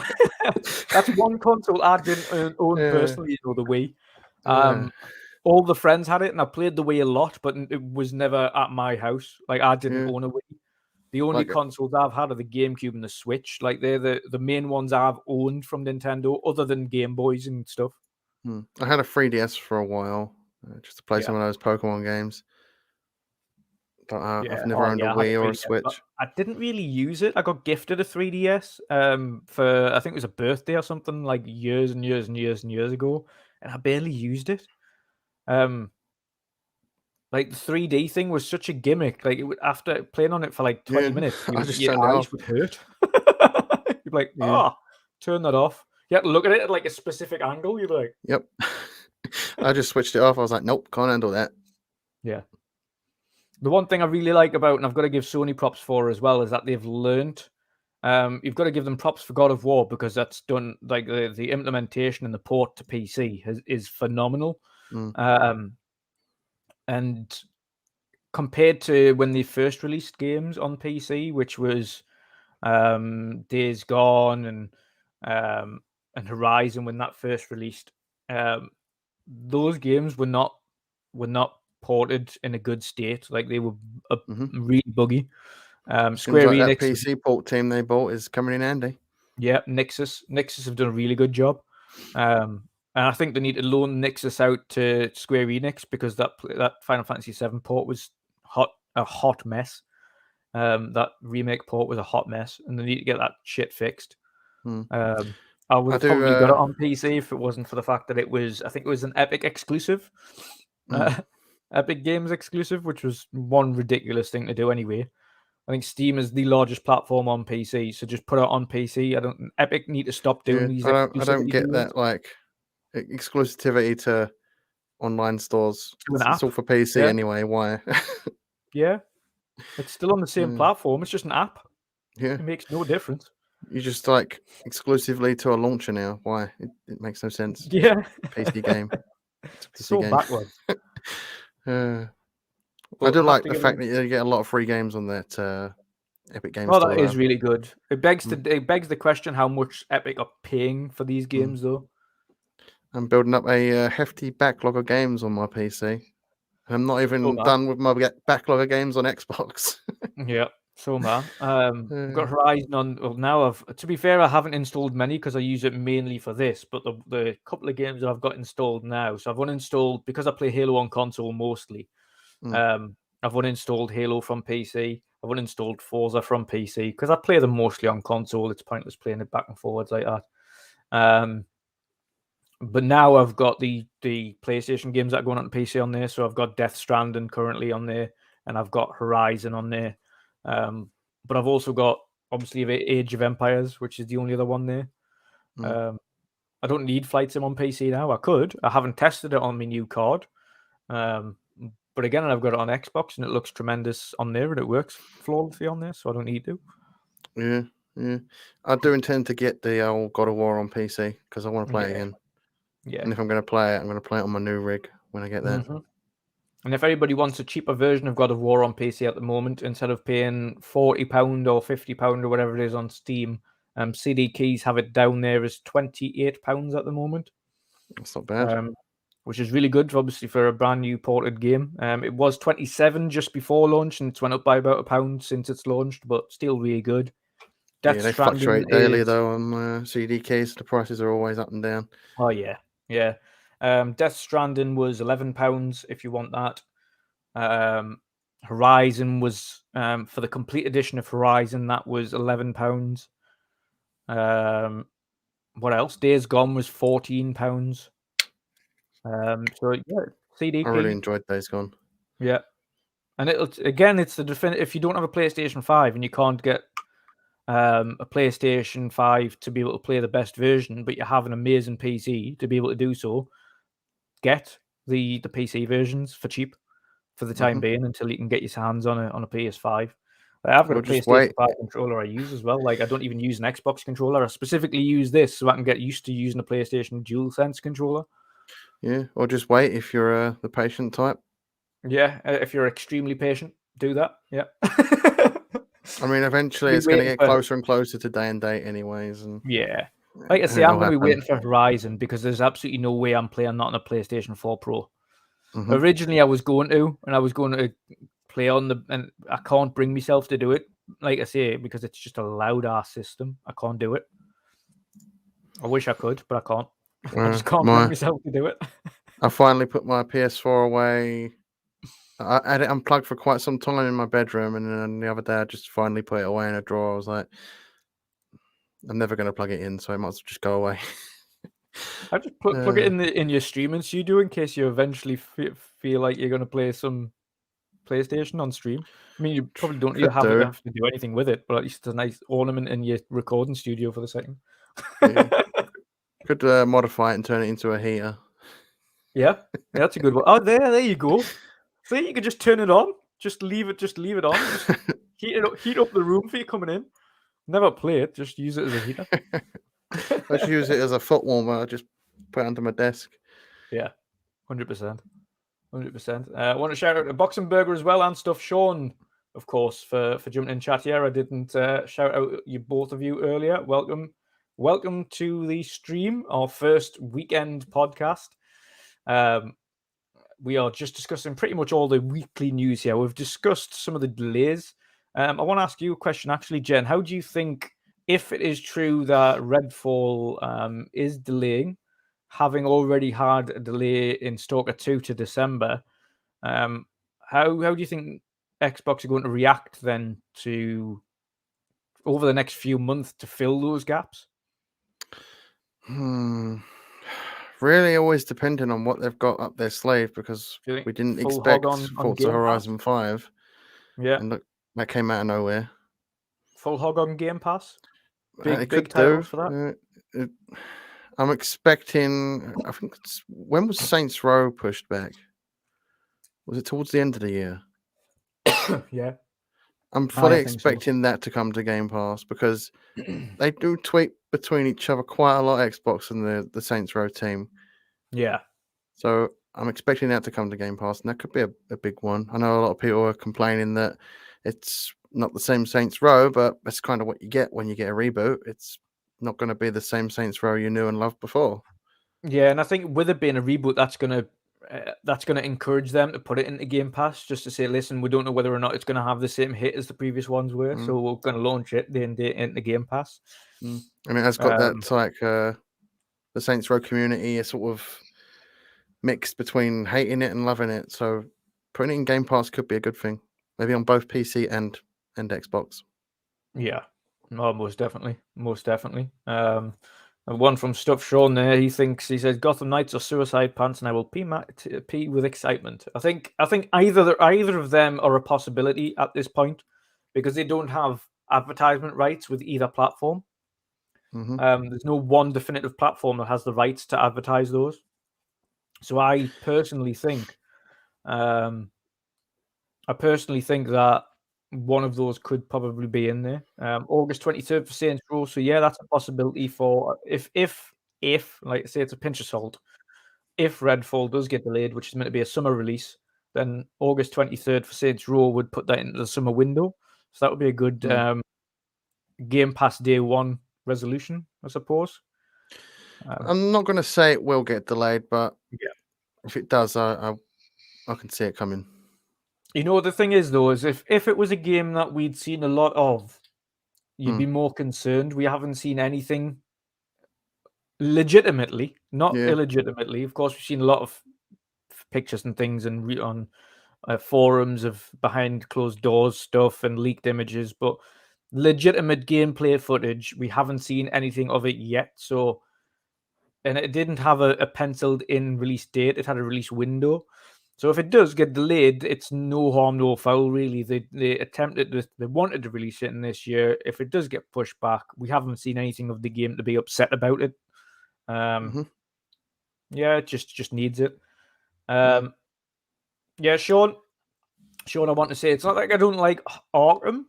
That's one console I didn't own Yeah, personally, the Wii. yeah, All the friends had it, and I played the Wii a lot, but it was never at my house. Like, I didn't yeah. own a Wii. The only Like, consoles I've had are the GameCube and the Switch. Like, they're the main ones I've owned from Nintendo, other than Game Boys and stuff. I had a 3DS for a while, just to play Yeah. some of those Pokemon games. I've never owned a Wii or a Switch. I didn't really use it. I got gifted a 3DS for, I think it was a birthday or something, like years and years and years and years ago, and I barely used it. Like the 3D thing was such a gimmick. Like after playing on it for like 20 minutes, I just your turned it eyes off. would hurt. You'd be like, Yeah. turn that off. You had to look at it at like a specific angle. You'd be like, Yep. I just switched it off. I was like, nope, can't handle that. yeah. The one thing I really like about, and I've got to give Sony props for as well, is that they've learned. You've got to give them props for God of War because that's done, like the implementation and the port to PC is phenomenal. And compared to when they first released games on PC, which was Days Gone and Horizon when that first released, those games were not ported in a good state. Like they were really buggy. Square Enix, that PC port team they bought is coming in handy. Yeah, Nixus have done a really good job. And I think they need to loan Nixus out to Square Enix because that Final Fantasy VII port was a hot mess. That remake port was a hot mess, and they need to get that shit fixed. I would have probably got it on PC if it wasn't for the fact that I think it was an Epic exclusive, Epic Games exclusive, which was one ridiculous thing to do anyway. I think Steam is the largest platform on PC, so just put it on PC. Epic need to stop doing these. I don't get that like exclusivity to online stores. It's all for PC anyway. Why? Yeah, it's still on the same platform. It's just an app. Yeah, it makes no difference. You just like exclusively to a launcher now. Why? It makes no sense. Yeah, PC game. It's a PC so game. Backwards. I do like the fact that you get a lot of free games on that Epic Games. Oh, that is really good. It begs the question how much Epic are paying for these games, though. I'm building up a hefty backlog of games on my PC. I'm not even done with my backlog of games on Xbox. Yeah, so man. I've got Horizon on. Well, now to be fair, I haven't installed many because I use it mainly for this. But the couple of games that I've got installed now, so I've uninstalled because I play Halo on console mostly. I've uninstalled Halo from PC. I've uninstalled Forza from PC because I play them mostly on console. It's pointless playing it back and forwards like that. But now I've got the PlayStation games that are going on PC on there. So I've got Death Stranding currently on there, and I've got Horizon on there. But I've also got obviously Age of Empires, which is the only other one there. I don't need Flight Sim on PC now. I could. I haven't tested it on my new card. But again, I've got it on Xbox, and it looks tremendous on there, and it works flawlessly on there, so I don't need to. Yeah. I do intend to get the old God of War on PC because I want to play it again. Yeah. And if I'm going to play it, I'm going to play it on my new rig when I get that. And if anybody wants a cheaper version of God of War on PC at the moment, instead of paying £40 or £50 or whatever it is on Steam, CD Keys have it down there as £28 at the moment. That's not bad. Which is really good, obviously, for a brand new ported game. It was 27 just before launch, and it's went up by about £1 since it's launched, but still really good. They fluctuate daily, though, on CD keys. The prices are always up and down. Oh, yeah. Death Stranding was £11 if you want that. Horizon was, for the complete edition of Horizon, that was £11. What else? Days Gone was £14. So yeah, CD key. I really enjoyed Days Gone. Yeah, and it's the definitive. If you don't have a PlayStation 5 and you can't get a PlayStation 5 to be able to play the best version, but you have an amazing PC to be able to do so, get the PC versions for cheap for the time being until you can get your hands on a PS5. I've got a PlayStation 5 controller I use as well. Like I don't even use an Xbox controller. I specifically use this so I can get used to using a PlayStation DualSense controller. Yeah, or just wait if you're the patient type. Yeah, if you're extremely patient, do that. Yeah. I mean, eventually it's going to get closer and closer to day and date anyways. And yeah. Like I say, I'm going to be waiting for Horizon because there's absolutely no way I'm playing that on a PlayStation 4 Pro. Originally, I was going to play on and I can't bring myself to do it. Like I say, because it's just a loud-ass system. I can't do it. I wish I could, but I can't. I just can't bring myself to do it. I finally put my PS4 away I had it unplugged for quite some time in my bedroom, and then the other day I just finally put it away in a drawer. I was like, I'm never going to plug it in, so it might as well just go away. I just plug it in your streaming studio in case you eventually feel like you're going to play some PlayStation on stream. I mean, you probably don't Could have do. to do anything with it, but at least it's a nice ornament in your recording studio for the second. Yeah. Could modify it and turn it into a heater. Yeah, that's a good one. Oh, there you go. See, you can just turn it on. Just leave it on. Just heat up the room for you coming in. Never play it. Just use it as a heater. I just use it as a foot warmer. I just put it under my desk. Yeah, 100%. 100%. I want to shout out to Boxing Burger as well and stuff. Sean, of course, for jumping in chat here. I didn't shout out you both of you earlier. Welcome to the stream, our first weekend podcast. We are just discussing pretty much all the weekly news here. We've discussed some of the delays. I want to ask you a question, actually, Jen. How do you think, if it is true that Redfall is delaying, having already had a delay in Stalker 2 to December, how do you think Xbox are going to react then to over the next few months to fill those gaps? Really, always depending on what they've got up their sleeve, because we didn't expect Forza Horizon 5. Yeah, and look, that came out of nowhere. Full hog on Game Pass. Big titles for that. I'm expecting. I think when was Saints Row pushed back? Was it towards the end of the year? Yeah. I'm fully expecting that to come to Game Pass, because they do tweet between each other quite a lot, Xbox and the Saints Row team. Yeah. So I'm expecting that to come to Game Pass, and that could be a big one. I know a lot of people are complaining that it's not the same Saints Row, but that's kind of what you get when you get a reboot. It's not going to be the same Saints Row you knew and loved before. Yeah, and I think with it being a reboot, that's gonna encourage them to put it into Game Pass, just to say, listen, we don't know whether or not it's gonna have the same hit as the previous ones were, so we're gonna launch it into Game Pass. And it has got that like the Saints Row community is sort of mixed between hating it and loving it. So putting it in Game Pass could be a good thing, maybe on both PC and Xbox. Yeah, no, most definitely. And one from Stuff Sean there, he says Gotham Knights or Suicide Pants, and I will pee with excitement. I think either of them are a possibility at this point, because they don't have advertisement rights with either platform. There's no one definitive platform that has the rights to advertise those. So I personally think that one of those could probably be in there. August 23rd for Saints Row. So yeah, that's a possibility for if like I say, it's a pinch of salt. If Redfall does get delayed, which is meant to be a summer release, then August 23rd for Saints Row would put that into the summer window. So that would be a good Game Pass day one resolution, I suppose. I'm not going to say it will get delayed, but yeah, if it does, I can see it coming. You know, the thing is, though, is if it was a game that we'd seen a lot of, you'd be more concerned. We haven't seen anything legitimately, not illegitimately. Of course, we've seen a lot of pictures and things and on forums of behind closed doors stuff and leaked images, but legitimate gameplay footage, we haven't seen anything of it yet. So, and it didn't have a penciled in release date, it had a release window. So if it does get delayed, it's no harm, no foul, really. They wanted to release it in this year. If it does get pushed back, we haven't seen anything of the game to be upset about it. Yeah, it just needs it. Yeah, Sean, I want to say it's not like I don't like Arkham,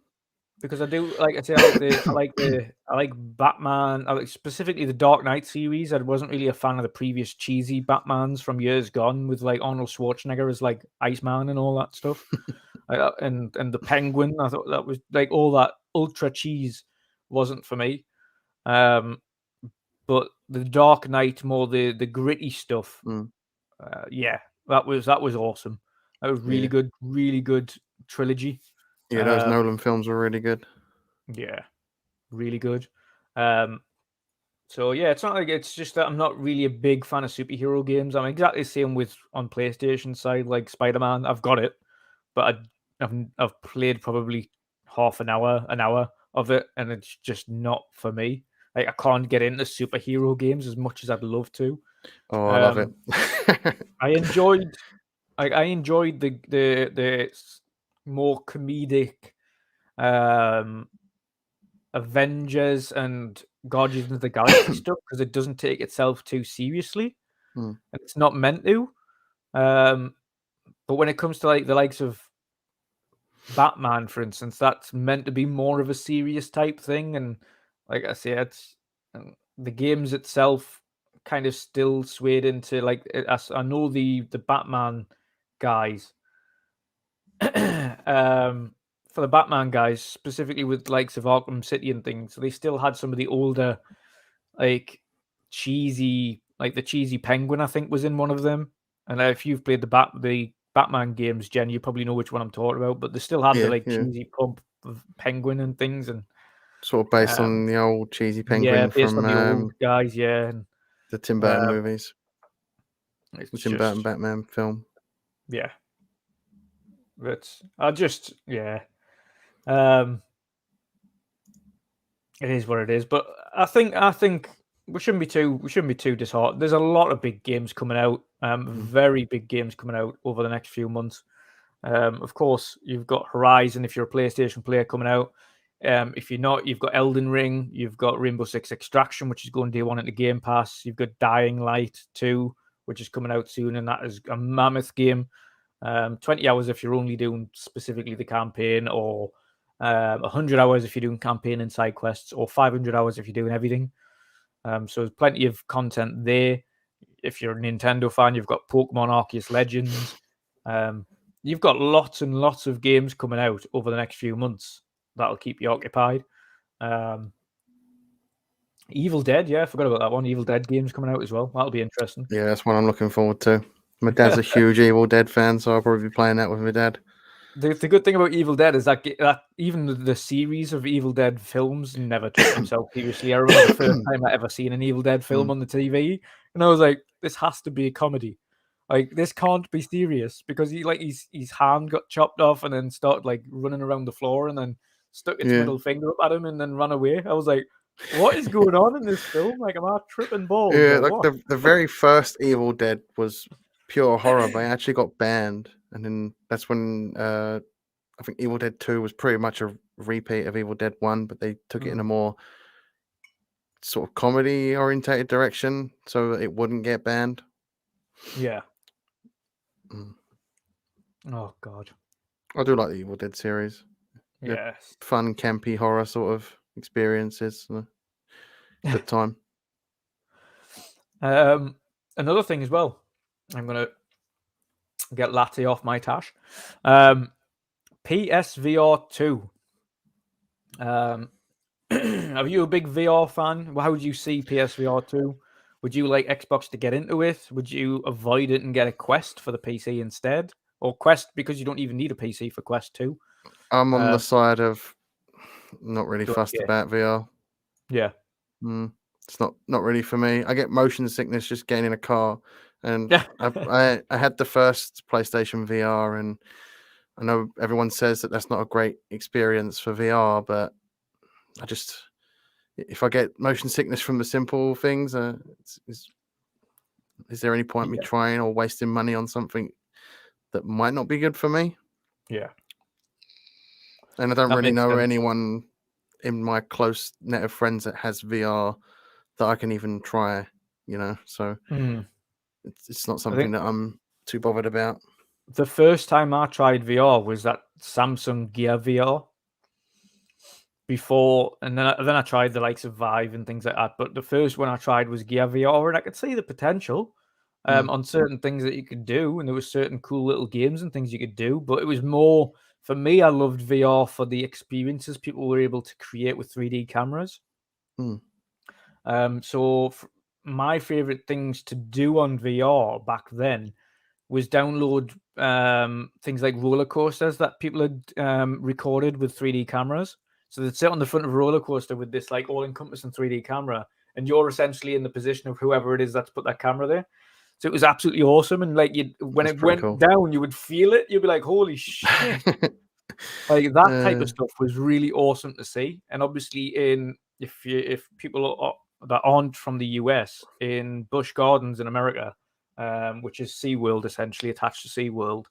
because I do, like I say, I like Batman. I like specifically the Dark Knight series. I wasn't really a fan of the previous cheesy Batmans from years gone, with like Arnold Schwarzenegger as like Iceman and all that stuff. And the Penguin. I thought that was like all that ultra cheese wasn't for me. But the Dark Knight, more the gritty stuff. Yeah, that was awesome. That was really good trilogy. Yeah, those Nolan films were really good. Yeah, really good. So yeah, it's not like it's just that I'm not really a big fan of superhero games. I'm exactly the same with on PlayStation side, like Spider-Man. I've got it, but I've played probably half an hour of it, and it's just not for me. Like I can't get into superhero games as much as I'd love to. Oh, I love it. I enjoyed the more comedic Avengers and Guardians of the Galaxy stuff because it doesn't take itself too seriously. Mm. And it's not meant to. But when it comes to like the likes of Batman, for instance, that's meant to be more of a serious type thing. And like I say, the games itself kind of still swayed into like I know the Batman guys. For the Batman guys, specifically with likes of Arkham City and things, they still had some of the older, like cheesy, like the cheesy penguin. I think was in one of them. And if you've played the Batman games, Jen, you probably know which one I'm talking about. But they still had the cheesy pump of penguin and things, and sort of based on the old cheesy penguin based from on the old guys, and the Tim Burton movies, the Tim Burton Batman film. Yeah, but it is what it is. But I think we shouldn't be too disheartened. There's a lot of big games coming out, very big games coming out over the next few months. Of course, you've got Horizon if you're a PlayStation player coming out. If you're not, you've got Elden Ring, you've got Rainbow Six Extraction, which is going day one into Game Pass. You've got Dying Light 2, which is coming out soon, and that is a mammoth game. 20 hours if you're only doing specifically the campaign, or 100 hours if you're doing campaign and side quests, or 500 hours if you're doing everything. So there's plenty of content there. If you're a Nintendo fan, you've got Pokemon Arceus Legends. You've got lots and lots of games coming out over the next few months that'll keep you occupied. Evil Dead, I forgot about that one. Evil Dead games coming out as well. That'll be interesting. Yeah, that's one I'm looking forward to. My dad's a huge Evil Dead fan, so I'll probably be playing that with my dad. The good thing about Evil Dead is that even the series of Evil Dead films never took themselves seriously. I remember the first time I ever seen an Evil Dead film on the TV, and I was like, "This has to be a comedy. Like this can't be serious," because his hand got chopped off and then started like running around the floor and then stuck its middle finger up at him and then ran away. I was like, "What is going on in this film? Like, am I tripping balls?" Yeah, like the very first Evil Dead was pure horror, but it actually got banned. And then that's when I think Evil Dead 2 was pretty much a repeat of Evil Dead 1, but they took it in a more sort of comedy-orientated direction so that it wouldn't get banned. Yeah. Oh, God. I do like the Evil Dead series. Yes. Fun, campy horror sort of experiences. Good time. Another thing as well, I'm going to get Latte off my tash. PSVR 2. Are you a big VR fan? How would you see PSVR 2? Would you like Xbox to get into it? Would you avoid it and get a Quest for the PC instead? Or Quest because you don't even need a PC for Quest 2? I'm on the side of not really fussed about VR. Yeah. It's not really for me. I get motion sickness just getting in a car. And I had the first PlayStation VR, and I know everyone says that that's not a great experience for VR, but if I get motion sickness from the simple things, is there any point me trying or wasting money on something that might not be good for me? Yeah. And I don't really know anyone in my close net of friends that has VR that I can even try, so it's not something that I'm too bothered about. The first time I tried VR was that Samsung Gear VR. Before, and then I tried the likes of Vive and things like that. But the first one I tried was Gear VR, and I could see the potential on certain things that you could do, and there was certain cool little games and things you could do. But it was more for me. I loved VR for the experiences people were able to create with 3D cameras. So my favorite things to do on VR back then was download things like roller coasters that people had recorded with 3D cameras. So they'd sit on the front of a roller coaster with this like all-encompassing 3D camera, and you're essentially in the position of whoever it is that's put that camera there. So it was absolutely awesome. And like when That's it pretty went cool. down, you would feel it. You'd be like, holy shit. Like that type of stuff was really awesome to see. And obviously if people that aren't from the US, in Busch Gardens in America, which is SeaWorld, essentially attached to SeaWorld,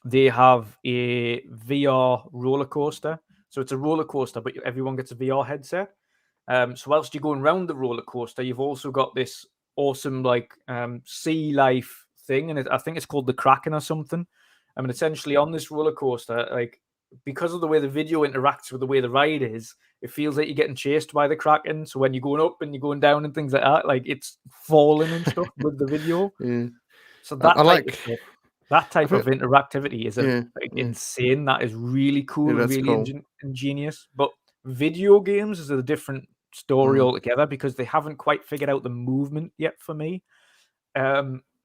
they have a VR roller coaster. So it's a roller coaster, but everyone gets a VR headset. So whilst you're going around the roller coaster, you've also got this awesome like sea life thing, and I think it's called the Kraken or something. I mean, essentially on this roller coaster, like because of the way the video interacts with the way the ride is, it feels like you're getting chased by the Kraken. So when you're going up and you're going down and things like that, like it's falling and stuff with the video. Yeah. So I that type like. of stuff, that I type of think. interactivity is Yeah. like Yeah. insane. That is really cool Yeah. and That's really cool. ingenious. But video games is a different story altogether because they haven't quite figured out the movement yet for me.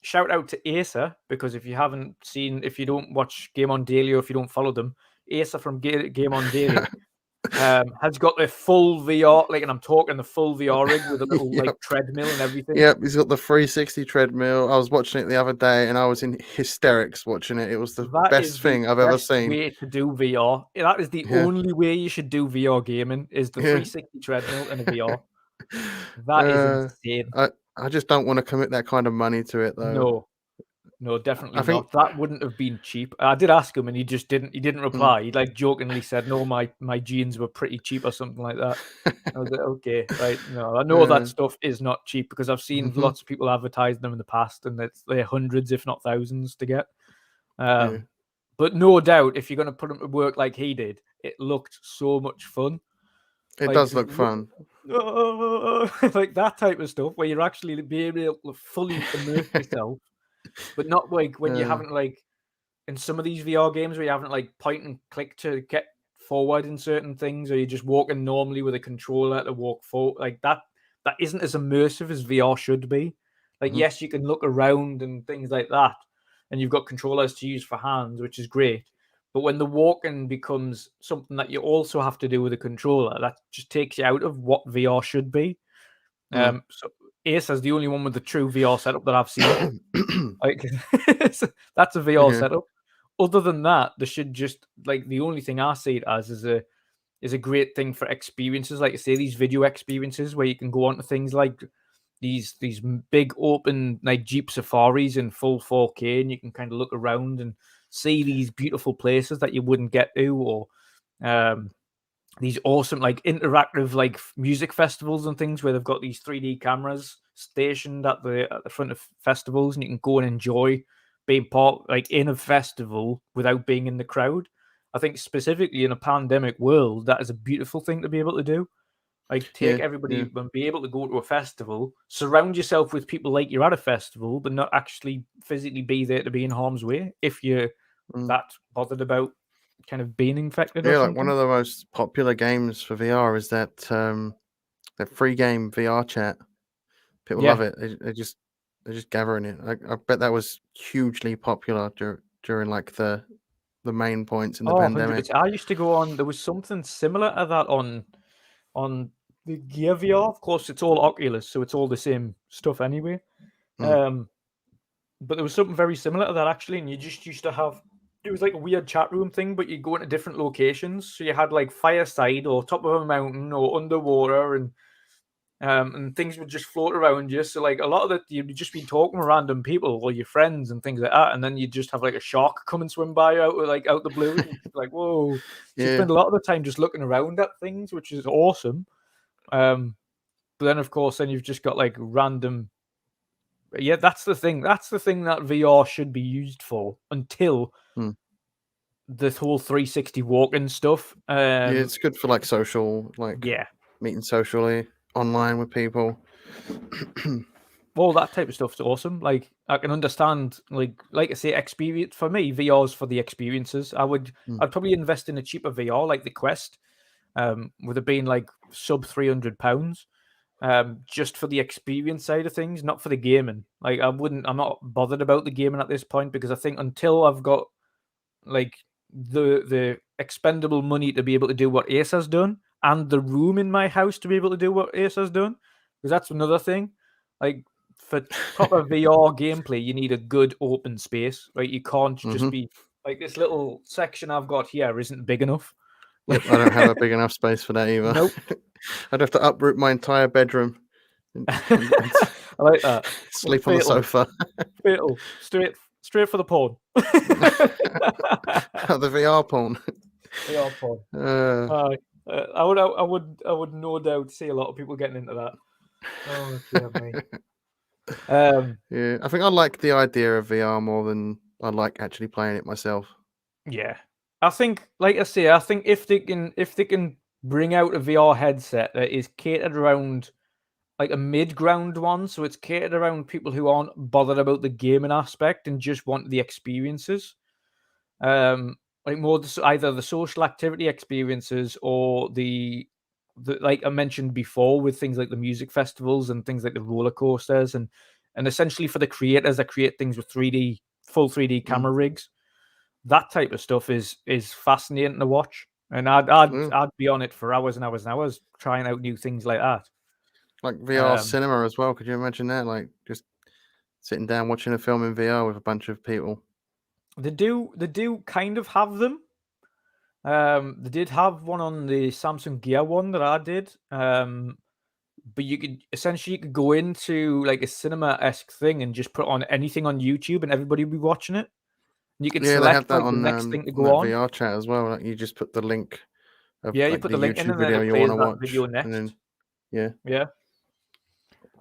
Shout out to Acer, because if you don't watch Game On Daily, or if you don't follow them, Acer from Game On Daily has got the full VR, like, and I'm talking the full VR rig with a little like Yep. treadmill and everything. Yep, he's got the 360 treadmill. I was watching it the other day and I was in hysterics watching it. It was the That best is the thing I've ever best seen. way to do VR. That is the Yeah. only way you should do VR gaming, is the Yeah. 360 treadmill and a VR. That is insane. I just don't want to commit that kind of money to it though. No, definitely I think not. That wouldn't have been cheap. I did ask him, and he just didn't. He didn't reply. He like jokingly said, "No, my jeans were pretty cheap," or something like that. I was like, "Okay, right." No, I know that stuff is not cheap because I've seen mhm, lots of people advertise them in the past, and they're hundreds, if not thousands, to get. yeah, But no doubt, if you're going to put them to work like he did, it looked so much fun. it Like does just look fun. like that type of stuff where you're actually being able to fully immerse yourself, but not like when you haven't like in some of these VR games where you haven't like point and click to get forward in certain things, or you're just walking normally with a controller to walk forward. Like that isn't as immersive as VR should be. Like, Mhm, yes, you can look around and things like that, and you've got controllers to use for hands, which is great. But when the walking becomes something that you also have to do with a controller, that just takes you out of what VR should be. mm. So Ace is the only one with the true VR setup that I've seen. Like, that's a VR Yeah, setup. Other than that, they should just like the only thing I see it as is a great thing for experiences, like I say, these video experiences where you can go on to things like these big open like Jeep safaris in full 4K, and you can kind of look around and see these beautiful places that you wouldn't get to, or these awesome like interactive like music festivals and things where they've got these 3D cameras stationed at the front of festivals, and you can go and enjoy being part like in a festival without being in the crowd. I think specifically in a pandemic world, that is a beautiful thing to be able to do. Like take yeah, everybody yeah, and be able to go to a festival, surround yourself with people like you're at a festival, but not actually physically be there to be in harm's way if you're mm. that bothered about kind of being infected or Yeah. Like one something. of the most popular games for VR is that free game VR chat. People love Yeah. it. They're just gathering it. I bet that was hugely popular during like the main points in the Oh, pandemic. 100%. I used to go on, there was something similar to that on the Gear VR. Of course, it's all Oculus, so it's all the same stuff anyway. Mm, But there was something very similar to that actually, and you just used to have it was like a weird chat room thing, but you go into different locations. So you had like fireside or top of a mountain or underwater, and things would just float around you. So like a lot of it, you'd just be talking with random people or your friends and things like that, and then you'd just have like a shark come and swim by you out the blue, and you'd be like, whoa. So you yeah. spend a lot of the time just looking around at things, which is awesome. But then of course, then you've just got like random. Yeah, that's the thing. That's the thing that VR should be used for until Mm. this whole 360 walking stuff. Yeah, it's good for like social, like Yeah, meeting socially online with people. all that type of stuff's awesome. Like I can understand, like I say, experience for me. VR's for the experiences. Mm, I'd probably invest in a cheaper VR like the Quest, with it being like sub £300, just for the experience side of things, not for the gaming. Like I'm not bothered about the gaming at this point because I think until I've got like the expendable money to be able to do what Ace has done, and the room in my house to be able to do what Ace has done, because that's another thing. Like for proper VR gameplay, you need a good open space, right? You can't just Mm-hmm. be like this little section I've got here isn't big enough. Yep, I don't have a big enough space for that either. Nope. I'd have to uproot my entire bedroom and I like that. sleep on the sofa. Fatal. Straight for the porn. The VR porn. VR porn. I would no doubt see a lot of people getting into that. Oh dear me. Yeah, I think I like the idea of VR more than I like actually playing it myself. Yeah, I think, like I say, I think if they can bring out a VR headset that is catered around like a mid-ground one, so it's catered around people who aren't bothered about the gaming aspect and just want the experiences. Like more either the social activity experiences or the like I mentioned before with things like the music festivals and things like the roller coasters and essentially for the creators that create things with full 3D camera rigs. That type of stuff is fascinating to watch, and I'd be on it for hours and hours and hours trying out new things like that. Like VR cinema as well. Could you imagine that? Like just sitting down watching a film in VR with a bunch of people. They do kind of have them. They did have one on the Samsung Gear one that I did. But you could go into like a cinema-esque thing and just put on anything on YouTube and everybody will be watching it. And you can They have select that like on the next thing to on go that on. VR chat as well. Like you just put the link of Yeah, you like put the the link in YouTube and then video it you plays want to that watch, video next. and then yeah.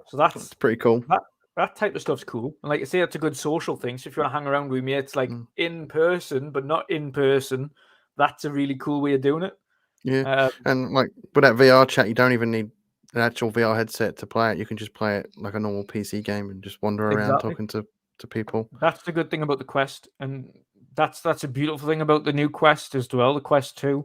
So that's pretty cool. That type of stuff's cool. And like I say, it's a good social thing. So if you want to hang around with mates like in person, but not in person, that's a really cool way of doing it. Yeah. And like with that VR chat, you don't even need an actual VR headset to play it. You can just play it like a normal PC game and just wander around talking to people. That's the good thing about the Quest, and that's a beautiful thing about the new Quest as well. The Quest 2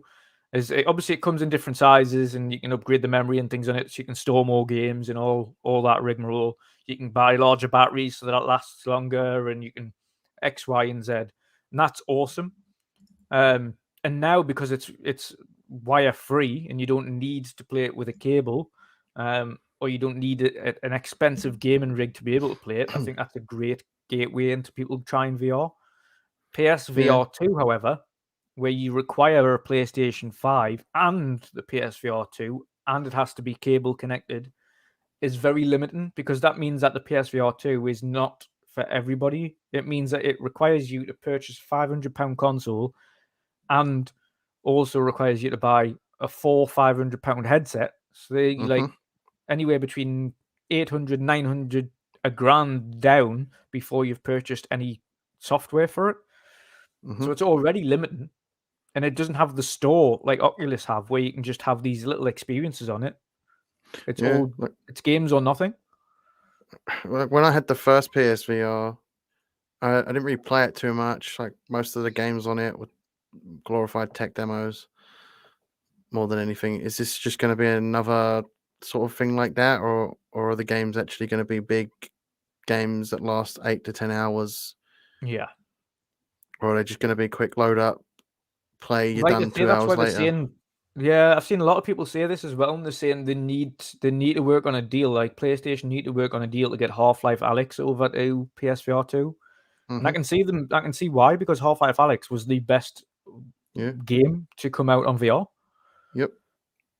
is obviously it comes in different sizes, and you can upgrade the memory and things on it, so you can store more games and all that rigmarole. You can buy larger batteries so that it lasts longer, and you can X, Y, and Z, and that's awesome. And now because it's wire free and you don't need to play it with a cable, or you don't need an expensive gaming rig to be able to play it, I think that's a great gateway into people trying VR. PSVR 2, however, where you require a PlayStation 5 and the PSVR 2, and it has to be cable connected, is very limiting because that means that the PSVR 2 is not for everybody. It means that it requires you to purchase a £500 console and also requires you to buy a £500 headset. So they like anywhere between 800, 900, a grand down before you've purchased any software for it. So it's already limiting, and it doesn't have the store like Oculus have, where you can just have these little experiences on it. It's it's games or nothing. When I had the first PSVR, I didn't really play it too much. Like most of the games on it were glorified tech demos more than anything. Is this just going to be another sort of thing like that, or are the games actually going to be big games that last 8 to 10 hours? Yeah. Or are they just going to be quick load up, play, you're done 2 that's hours why later? they're saying, yeah, I've seen a lot of people say this as well, and they're saying they need to work on a deal. Like PlayStation need to work on a deal to get Half-Life Alyx over to PSVR 2. And I can see why, because Half-Life Alyx was the best game to come out on VR. Yep.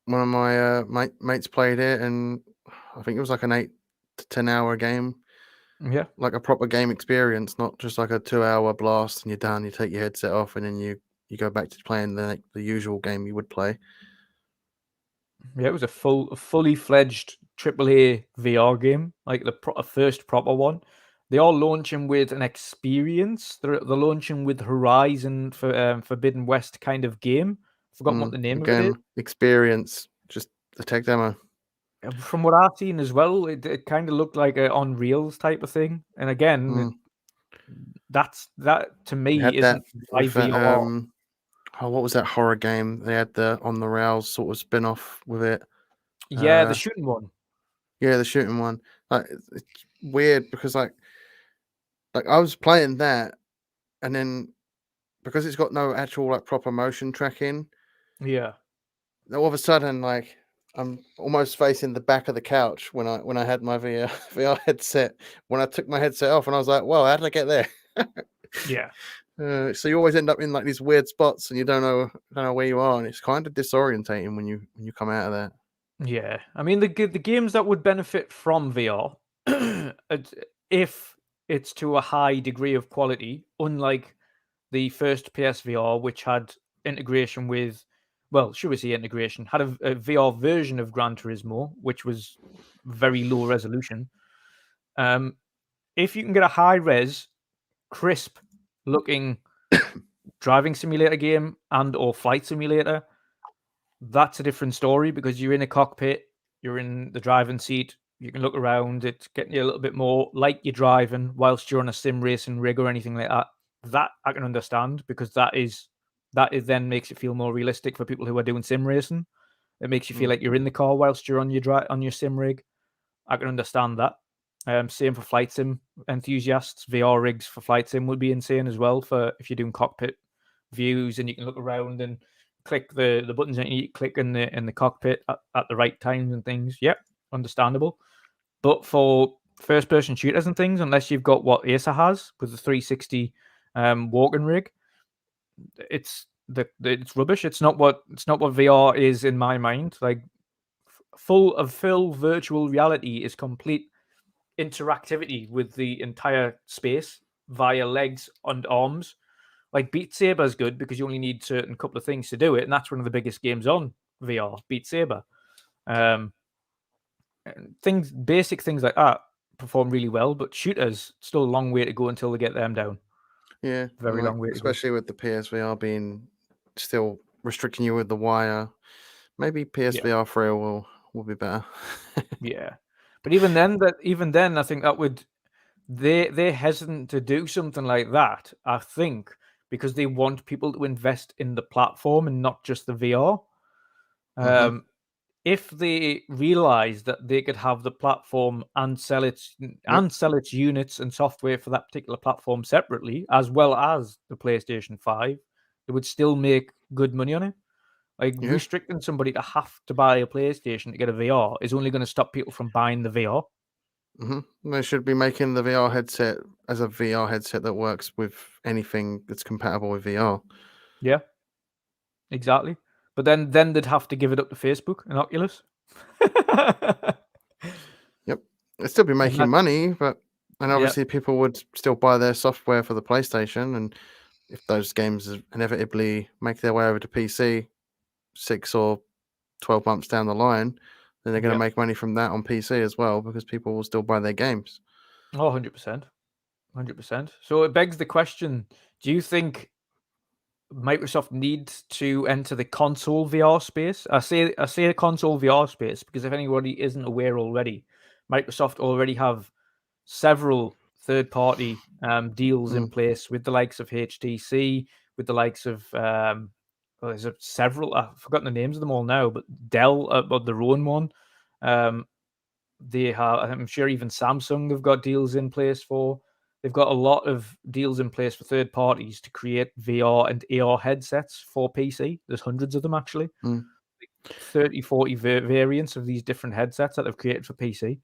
One of my mates played it, and I think it was like an 8 to 10 hour game. Yeah. Like a proper game experience, not just like a 2 hour blast and you're done, you take your headset off and then you go back to playing the usual game you would play. Yeah, it was a fully fledged AAA VR game, like the first proper one. They are launching with an experience. They're launching with Horizon for Forbidden West kind of game. Forgotten what the name of it is. Experience, just the tech demo. From what I've seen as well, it kind of looked like a on Reels type of thing. And again, that to me isn't my VR. What was that horror game? They had the on the rails sort of spin off with it. Yeah, the shooting one. Yeah, the shooting one. Like it's weird because like I was playing that, and then because it's got no actual like proper motion tracking. Yeah. All of a sudden, like I'm almost facing the back of the couch when I had my VR headset. When I took my headset off, and I was like, "Well, how did I get there?" Yeah. So you always end up in like these weird spots, and you don't know where you are, and it's kind of disorientating when you come out of that. Yeah, I mean the games that would benefit from VR, if it's to a high degree of quality, unlike the first PSVR, which had integration with, well, should we say integration, had a VR version of Gran Turismo, which was very low resolution. If you can get a high res, crisp looking driving simulator game and or flight simulator, that's a different story because you're in a cockpit, you're in the driving seat, you can look around, it's getting you a little bit more like you're driving whilst you're on a sim racing rig or anything like that. That I can understand because that is then makes it feel more realistic for people who are doing sim racing. It makes you feel like you're in the car whilst you're on your sim rig. I can understand that. Same for flight sim enthusiasts. VR rigs for flight sim would be insane as well for if you're doing cockpit views and you can look around and click the buttons that you click in the cockpit at the right times and things. Yep, understandable. But for first person shooters and things, unless you've got what Acer has with the 360 walking rig, it's it's rubbish. It's not what VR is in my mind. Like full virtual reality is complete interactivity with the entire space via legs and arms. Like Beat Saber is good because you only need certain couple of things to do it, and that's one of the biggest games on VR, Beat Saber. Um, basic things like that perform really well, but shooters still a long way to go until they get them down. Yeah, Very like long way to go. especially with the PSVR being still restricting you with the wire. Maybe Yeah, PSVR 3 will be better. yeah. But even then, I think that would they're hesitant to do something like that. I think because they want people to invest in the platform and not just the VR. Hmm. If they realized that they could have the platform and Yep. sell its units and software for that particular platform separately, as well as the PlayStation 5, they would still make good money on it. Like Yeah. restricting somebody to have to buy a PlayStation to get a VR is only going to stop people from buying the VR. They should be making the VR headset as a VR headset that works with anything that's compatible with VR. Yeah, exactly. But then they'd have to give it up to Facebook and Oculus. Yep. They'd still be And making that, money, and yeah. obviously people would still buy their software for the PlayStation. And if those games inevitably make their way over to PC 6 or 12 months down the line, then they're going to Yeah. make money from that on PC as well because people will still buy their games. Oh, 100%. 100%. So it begs the question, do you think Microsoft needs to enter the console VR space? I say the console VR space because if anybody isn't aware already, Microsoft already have several third-party deals in Mm. place with the likes of HTC, with the likes of well, there's several. I've forgotten the names of them all now, but Dell, but their own one. Um, they have, I'm sure even Samsung, they've got deals in place for. They've got a lot of deals in place for third parties to create VR and AR headsets for PC. There's hundreds of them actually. Mm. 30, 40 variants of these different headsets that they've created for PC.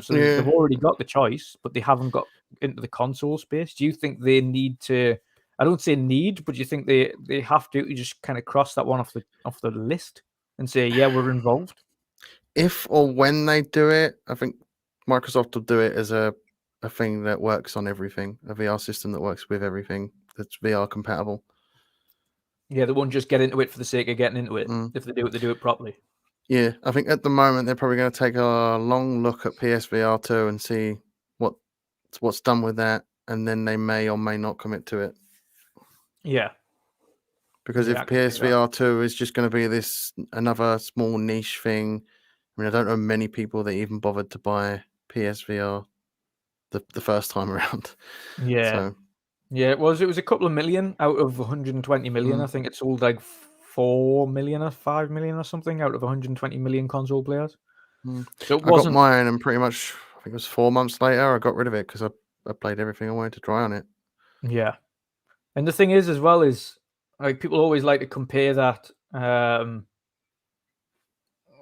So they've Yeah. already got the choice, but they haven't got into the console space. Do you think they need to? I don't say need, but do you think they have to just kind of cross that one off the list and say, yeah, we're involved? If or when they do it, I think Microsoft will do it as a thing that works on everything, a VR system that works with everything that's VR compatible. Yeah, they won't just get into it for the sake of getting into it. Mm. If they do it properly. Yeah, I think at the moment they're probably going to take a long look at PSVR 2 and see what's done with that, and then they may or may not commit to it. Yeah, Because yeah, if I can see that. PSVR 2 is just going to be this another small niche thing, I mean, I don't know many people that even bothered to buy PSVR the first time around. Yeah, So, yeah, it was a couple of million out of 120 million. I mm, think it sold like 4 million or 5 million or something out of 120 million console players. So it I got wasn't. mine, and pretty much, I think it was 4 months later, I got rid of it because I played everything I wanted to try on it. Yeah, and the thing is, as well, is like people always like to compare that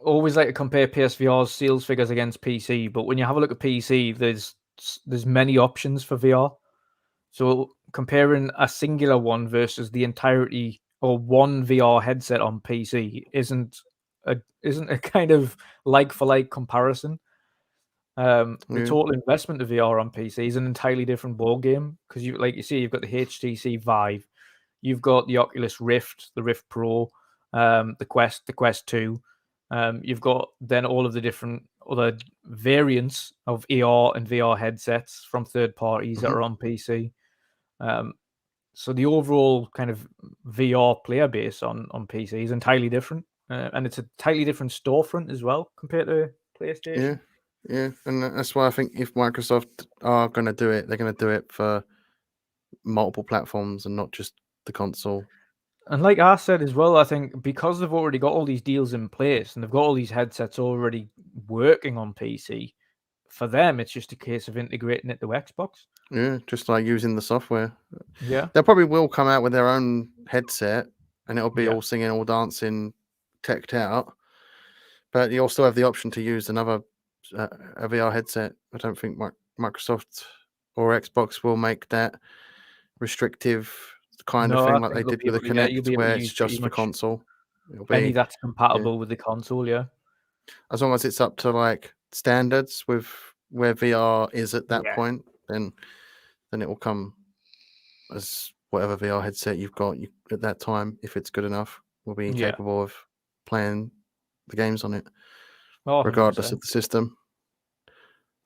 always like to compare PSVR's sales figures against PC, but when you have a look at PC, there's many options for VR. So comparing a singular one versus the entirety or one VR headset on PC isn't a kind of like for like comparison. The Yeah. total investment of VR on PC is an entirely different ball game because you see, you've got the HTC Vive, you've got the Oculus Rift, the Rift Pro, the Quest 2. You've got then all of the different other variants of AR and VR headsets from third parties that Mhm. are on PC. So the overall kind of VR player base on PC is entirely different, and it's a entirely different storefront as well compared to PlayStation. Yeah, and that's why I think if Microsoft are going to do it, they're going to do it for multiple platforms and not just the console. And like I said as well, I think because they've already got all these deals in place and they've got all these headsets already working on PC, for them it's just a case of integrating it to Xbox. Yeah, just like using the software. Yeah, They probably will come out with their own headset, and it'll be yeah, all singing, all dancing, teched out. But you'll still have the option to use another a VR headset. I don't think Microsoft or Xbox will make that restrictive kind of no, I thing like think they did with the you'll be Kinect, able to where use it's pretty just for much console. It'll any be that's yeah, compatible with the console. Yeah, as long as it's up to like standards with where VR is at that yeah, point, then it will come as whatever VR headset you've got at that time, if it's good enough, will be yeah. capable of playing the games on it, Oh, regardless 100%. of the system.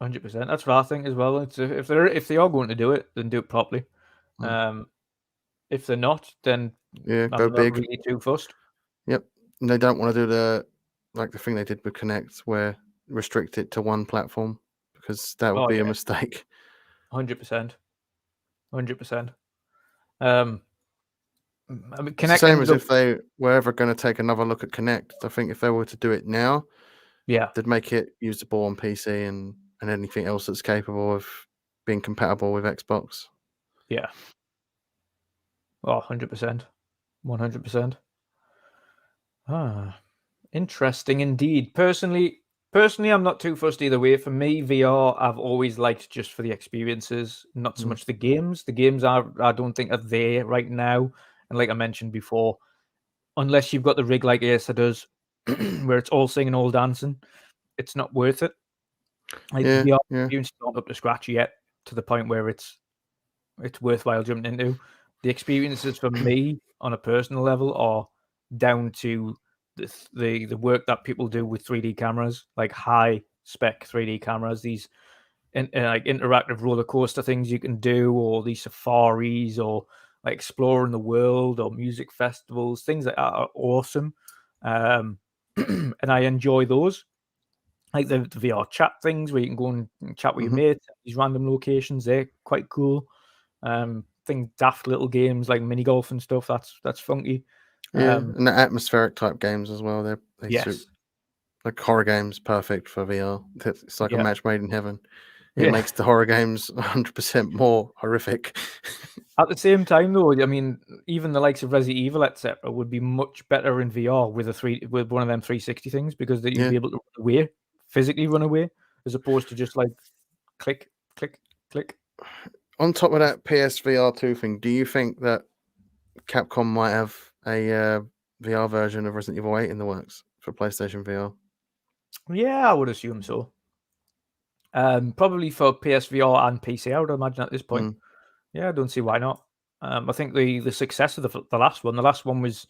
100%. That's what I think as well. It's if they are going to do it, then do it properly. Mm. Um, if they're not, then Yeah, I'm go not big. really too fussed. Yep. And they don't want to do the thing they did with Connect, where restrict it to one platform, because that would Oh be a yeah, mistake. 100%, 100%. Um, I mean, It's the Connect same ended as up, if they were ever going to take another look at Connect. I think if they were to do it now, yeah, they'd make it usable on PC and anything else that's capable of being compatible with Xbox. yeah. Oh, 100%, 100%. Ah, interesting indeed. Personally, I'm not too fussed either way. For me, VR, I've always liked just for the experiences, not so Mm. much the games. The games I don't think are there right now. And like I mentioned before, unless you've got the rig like Acer does, where it's all singing, all dancing, it's not worth it. Like the Yeah, VR yeah. experience is not up to scratch yet to the point where it's worthwhile jumping into. The experiences for me on a personal level are down to the work that people do with 3D cameras, like high spec 3D cameras. These like interactive roller coaster things you can do, or these safaris, or like exploring the world, or music festivals. Things like that are awesome, and I enjoy those. Like the VR chat things where you can go and chat with your Hmm. mates at these random locations. They're quite cool. Think daft little games like mini golf and stuff. That's funky. Yeah, Um, and the atmospheric type games as well. They suit yes, like horror games perfect for VR. It's like a yeah, match made in heaven. It yeah. makes the horror games 100% more horrific. At the same time, though, I mean, even the likes of Resident Evil, etc., would be much better in VR with one of them 360 things because that you'd Yeah. be able to run away, physically run away, as opposed to just like click, click, click. On top of that PSVR2 thing, do you think that Capcom might have a VR version of Resident Evil 8 in the works for PlayStation VR? Yeah, I would assume so. Probably for PSVR and PC, I would imagine at this point. Mm. Yeah, I don't see why not. I think the success of the last one was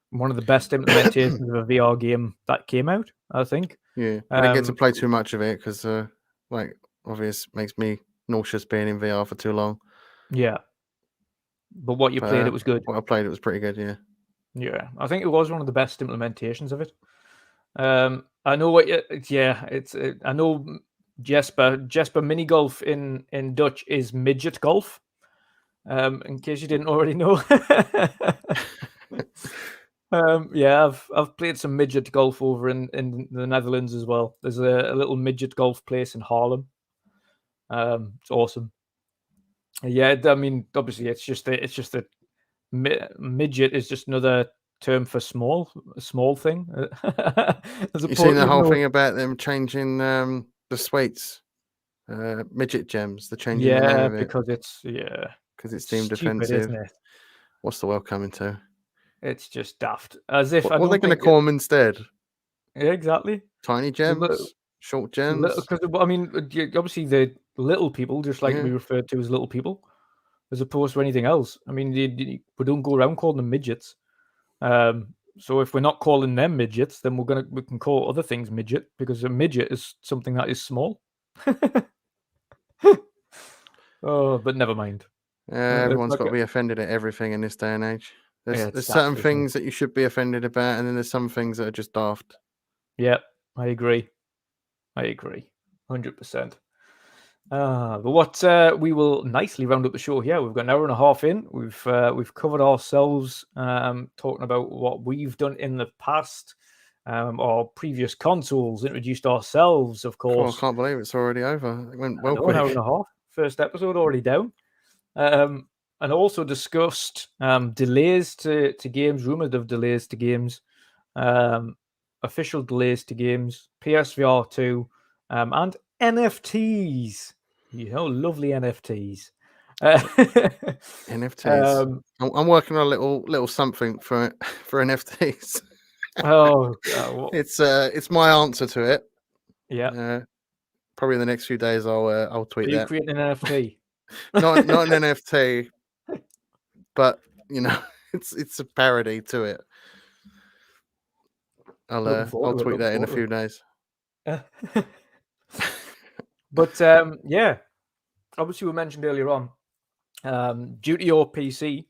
one of the best implementations of a VR game that came out, I think. Yeah, I didn't get to play too much of it because, like, obvious makes me nauseous being in VR for too long. Yeah, but what you But played, it was good. what I played, it was pretty good. Yeah. Yeah, I think it was one of the best implementations of it. I know what you, yeah, I know Jesper mini golf in Dutch is midget golf. In case you didn't already know. Yeah, I've played some midget golf over in the Netherlands as well. There's a little midget golf place in Haarlem. It's awesome. Yeah, I mean, obviously, it's just a midget is just another term for a small thing. You seen the whole thing about them changing the sweets, midget gems? They're changing the name of it because it's because it's deemed stupid, offensive. isn't it? What's the world coming to? It's just daft. As if What I are they don't going to think call them instead? Yeah, exactly. Tiny gems, short gems. Because I mean, obviously the little people just like to be referred to as little people, as opposed to anything else. I mean, we don't go around calling them midgets. So if we're not calling them midgets, then we can call other things midget, because a midget is something that is small. Oh, but never mind. Everyone's got to be offended at everything in this day and age. There's certain daft, things that you should be offended about, and then there's some things that are just daft. Yeah, I agree. 100%. But what we will nicely round up the show here. We've got an hour and a half in. We've covered ourselves, talking about what we've done in the past, our previous consoles, introduced ourselves, of course. Oh, I can't believe it's already over. It went well quick. quick. An hour and a half. First episode already down. And also discussed delays to games, rumored of delays to games, official delays to games, PSVR 2, and NFTs. Lovely NFTs. NFTs. I'm working on a little something for NFTs. It's my answer to it. Yeah. Probably in the next few days I'll tweet that. Are you creating an NFT? not an NFT, but it's a parody to it. I'll tweet that in a few days. But yeah, obviously we mentioned earlier on, due to your PC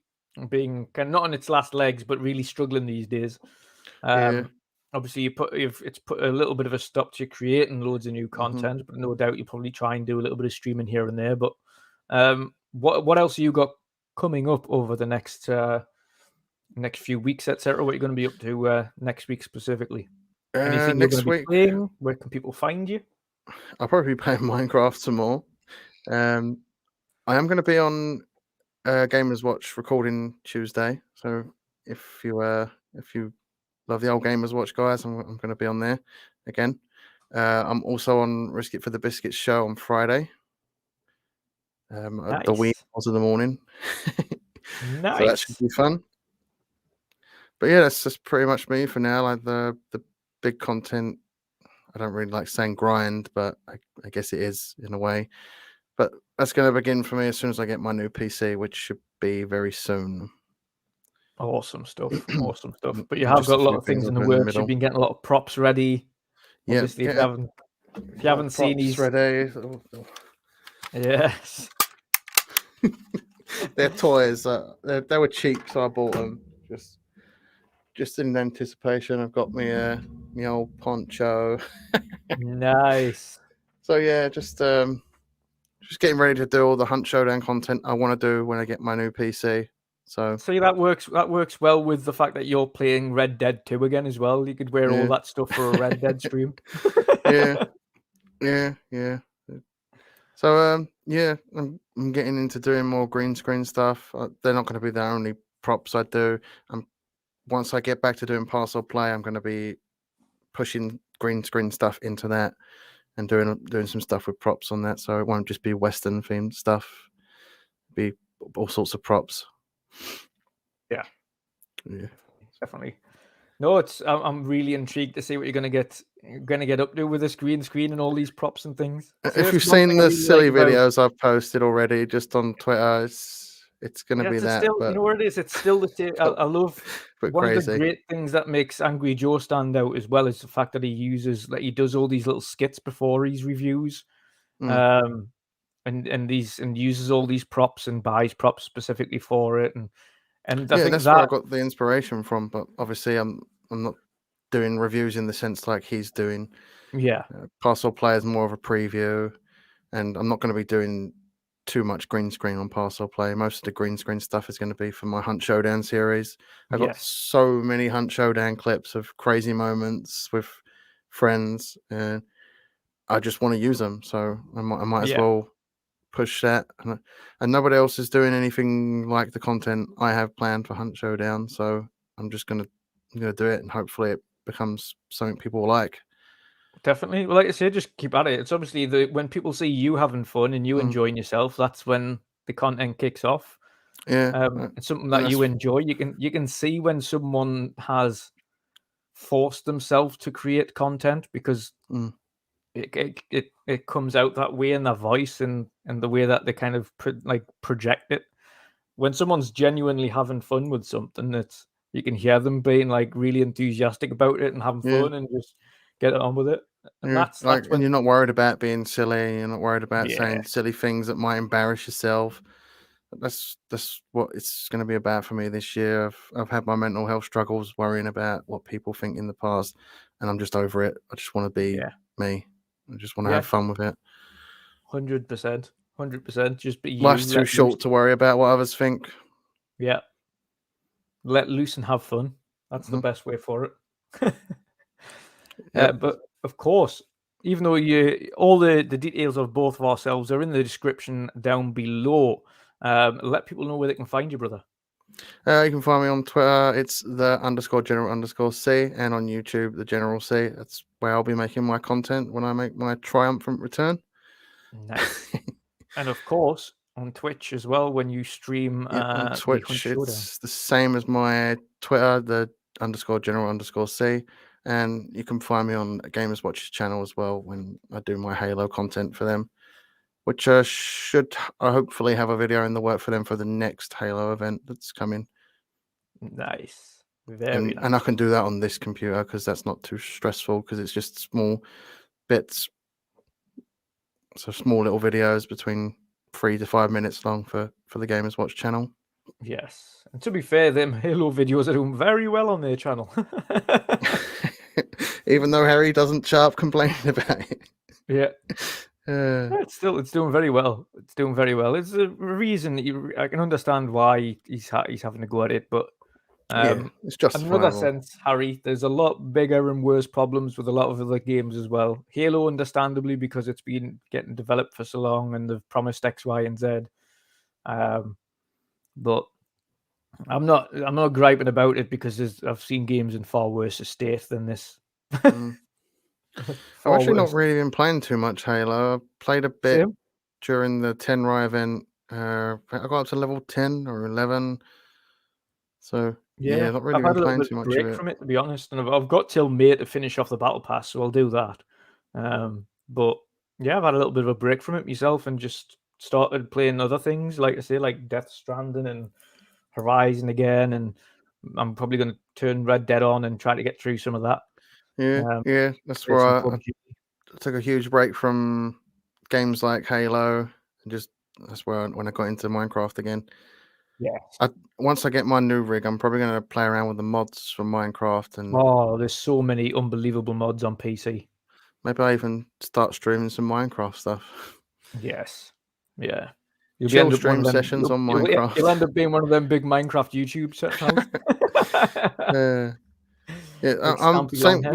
being kind of not on its last legs, but really struggling these days. Obviously, it's put a little bit of a stop to creating loads of new content, but no doubt you probably try and do a little bit of streaming here and there. But what else have you got coming up over the next few weeks, etc.? What are you going to be up to next week specifically? Anything you're going to be playing? Where can people find you? I'll probably be playing Minecraft some more. I am going to be on Gamers Watch recording Tuesday. So if you love the old Gamers Watch guys, I'm going to be on there again. I'm also on Risk It for the Biscuits show on Friday. At the wee hours of the morning. Nice. So that should be fun. But yeah, that's just pretty much me for now. Like the big content, I don't really like saying grind, but I guess it is in a way. But that's going to begin for me as soon as I get my new PC, which should be very soon. Awesome stuff. But you have got a lot of things in the works. You've been getting a lot of props ready. Yeah. Obviously, if you haven't seen these ready. Yes. They're toys. They were cheap, so I bought them just in anticipation. I've got my old poncho. Nice. So yeah, just getting ready to do all the Hunt Showdown content I want to do when I get my new PC. So that works well with the fact that you're playing Red Dead 2 again as well. You could wear all that stuff for a Red Dead stream. Yeah. So yeah, I'm getting into doing more green screen stuff. They're not going to be the only props I do. Once I get back to doing parcel play, I'm going to be pushing green screen stuff into that and doing some stuff with props on that. So it won't just be Western themed stuff. It'll be all sorts of props. Yeah, definitely. No, I'm really intrigued to see what you're gonna get up to with this green screen and all these props and things. If you've seen the silly videos I've posted already just on Twitter, it's gonna be that. Still, but you know what it is? It's still the same. I love one crazy. of the great things that makes Angry Joe stand out as well is the fact that he does all these little skits before his reviews, and uses all these props and buys props specifically for it, and I think that's where I got the inspiration from. But obviously, I'm not doing reviews in the sense like he's doing. Yeah, parcel play is more of a preview, and I'm not going to be doing too much green screen on parcel play. Most of the green screen stuff is going to be for my Hunt Showdown series. I've got so many Hunt Showdown clips of crazy moments with friends, and I just want to use them. So I might as well push that. And nobody else is doing anything like the content I have planned for Hunt Showdown. So I'm just going to I'm gonna do it, and hopefully it becomes something people like. Definitely. Well, like I say, just keep at it. It's obviously when people see you having fun and you enjoying yourself, that's when the content kicks off. Yeah, It's something and that you enjoy. You can see when someone has forced themselves to create content because it comes out that way in their voice and the way that they kind of project it. When someone's genuinely having fun with something, it's you can hear them being like really enthusiastic about it and having fun and just get on with it. And yeah, that's like, when and you're not worried about being silly. You're not worried about yeah, saying silly things that might embarrass yourself. That's what it's going to be about for me this year. I've had my mental health struggles, worrying about what people think in the past, and I'm just over it. I just want to be me. I just want to have fun with it. 100%, 100%. Just be you. Life's too short to worry about what others think. Yeah, let loose and have fun. That's the best way for it. But of course, even though all the details of both of ourselves are in the description down below, let people know where they can find you, brother. You can find me on Twitter. It's the_general_C, and on YouTube, the General C. That's where I'll be making my content when I make my triumphant return. Nice. And of course, on Twitch as well, when you stream on the Twitch, Hunt Showdown. it's the same as my Twitter, the _general_C. And you can find me on Gamers Watch's channel as well when I do my Halo content for them, which should hopefully have a video in the work for them for the next Halo event that's coming. Nice. Very nice. And I can do that on this computer because that's not too stressful because it's just small bits. So small little videos between 3 to 5 minutes long for the Gamers Watch channel. Yes. And to be fair, them Halo videos are doing very well on their channel. Even though Harry doesn't shut up complaining about it. Yeah. It's doing very well. It's doing very well. It's a reason I can understand why he's having to go at it, but it's justifiable. in another sense, Harry, there's a lot bigger and worse problems with a lot of other games as well. Halo, understandably, because it's been getting developed for so long and they've promised X, Y, and Z. But I'm not griping about it because I've seen games in far worse state than this. I've actually not really been playing too much Halo. I played a bit during the Tenrai event. I got up to level 10 or 11. So yeah, not really been playing too much of it from it, to be honest. And I've got till May to finish off the battle pass, so I'll do that. But yeah, I've had a little bit of a break from it myself and just started playing other things, like I say, like Death Stranding and Horizon again, and I'm probably going to turn Red Dead on and try to get through some of that. Yeah, that's where I took a huge break from games like Halo, and that's where when I got into Minecraft again. Yeah. Once I get my new rig, I'm probably going to play around with the mods from Minecraft. And there's so many unbelievable mods on PC. Maybe I even start streaming some Minecraft stuff. Yes. Yeah. Chill stream sessions on Minecraft. You'll end up being one of them big Minecraft YouTube channels. I'm saying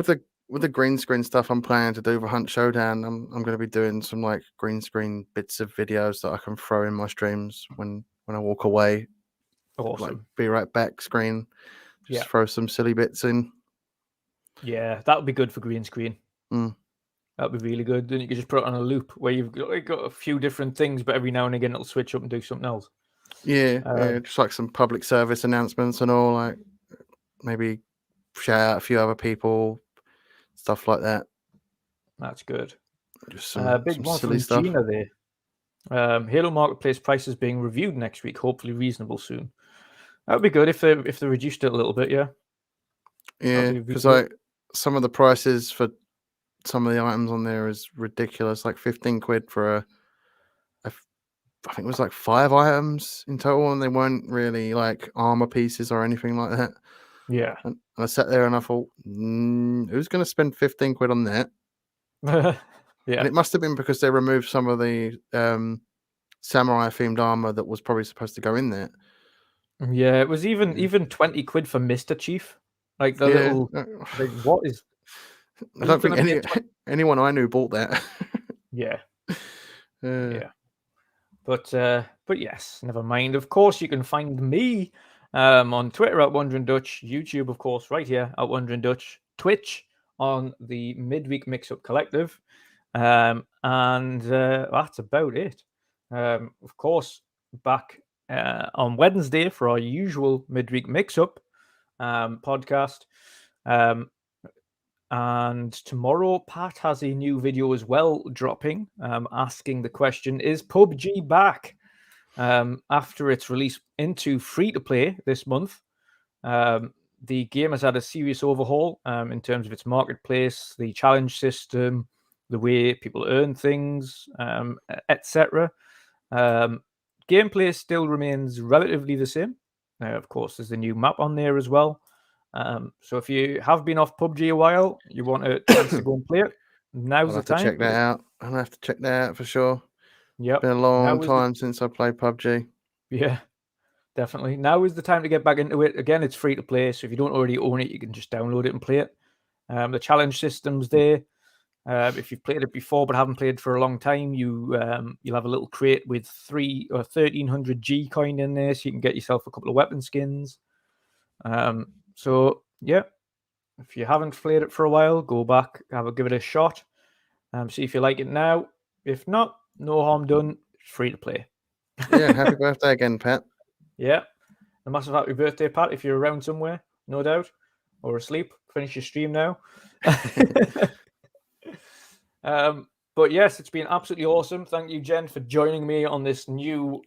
with the green screen stuff I'm planning to do for Hunt Showdown, I'm going to be doing some like green screen bits of videos that I can throw in my streams when I walk away. Awesome. Like be right back screen. Just throw some silly bits in. Yeah, that would be good for green screen. That'd be really good. Then you could just put it on a loop where you've got a few different things, but every now and again it'll switch up and do something else. Yeah, just like some public service announcements and all, like maybe shout out a few other people, stuff like that. That's good. Just some big one silly from stuff. Gina there. Halo Marketplace prices being reviewed next week, hopefully reasonable soon. That would be good if they reduced it a little bit, yeah. Yeah, because like some of the prices for some of the items on there is ridiculous. Like 15 quid for I think it was like 5 items in total, and they weren't really like armor pieces or anything like that. Yeah. And I sat there and I thought, who's going to spend 15 quid on that? Yeah. And it must have been because they removed some of the samurai themed armor that was probably supposed to go in there. Yeah, it was even 20 quid for Mr. Chief. Like the little like, what is I don't think anyone I knew bought that. Yeah. Yeah. But yes, never mind. Of course, you can find me On Twitter at WandrinDutch, YouTube, of course, right here at WandrinDutch, Twitch on the Midweek Mix-Up Collective, and that's about it. Of course, back on Wednesday for our usual Midweek Mix-Up podcast. And tomorrow, Pat has a new video as well dropping, asking the question, is PUBG back? After its release into free-to-play this month, the game has had a serious overhaul in terms of its marketplace, the challenge system, the way people earn things, etc. Gameplay still remains relatively the same. Of course, there's the new map on there as well. So if you have been off PUBG a while, you want a chance to go and play it, now's the time. Check that out. I'll have to check that out for sure. Yep. Been a long time since I played PUBG. Yeah, definitely. Now is the time to get back into it. Again, it's free to play, so if you don't already own it, you can just download it and play it. The challenge system's there. If you've played it before but haven't played for a long time, you'll have a little crate with 3 or 1300 G coin in there, so you can get yourself a couple of weapon skins. So yeah, if you haven't played it for a while, go back, give it a shot, see if you like it now. If not, no harm done. It's free to play. Yeah, happy birthday again, Pat. Yeah, a massive happy birthday, Pat. If you're around somewhere, no doubt, or asleep, finish your stream now. But yes, it's been absolutely awesome. Thank you, Jen, for joining me on this new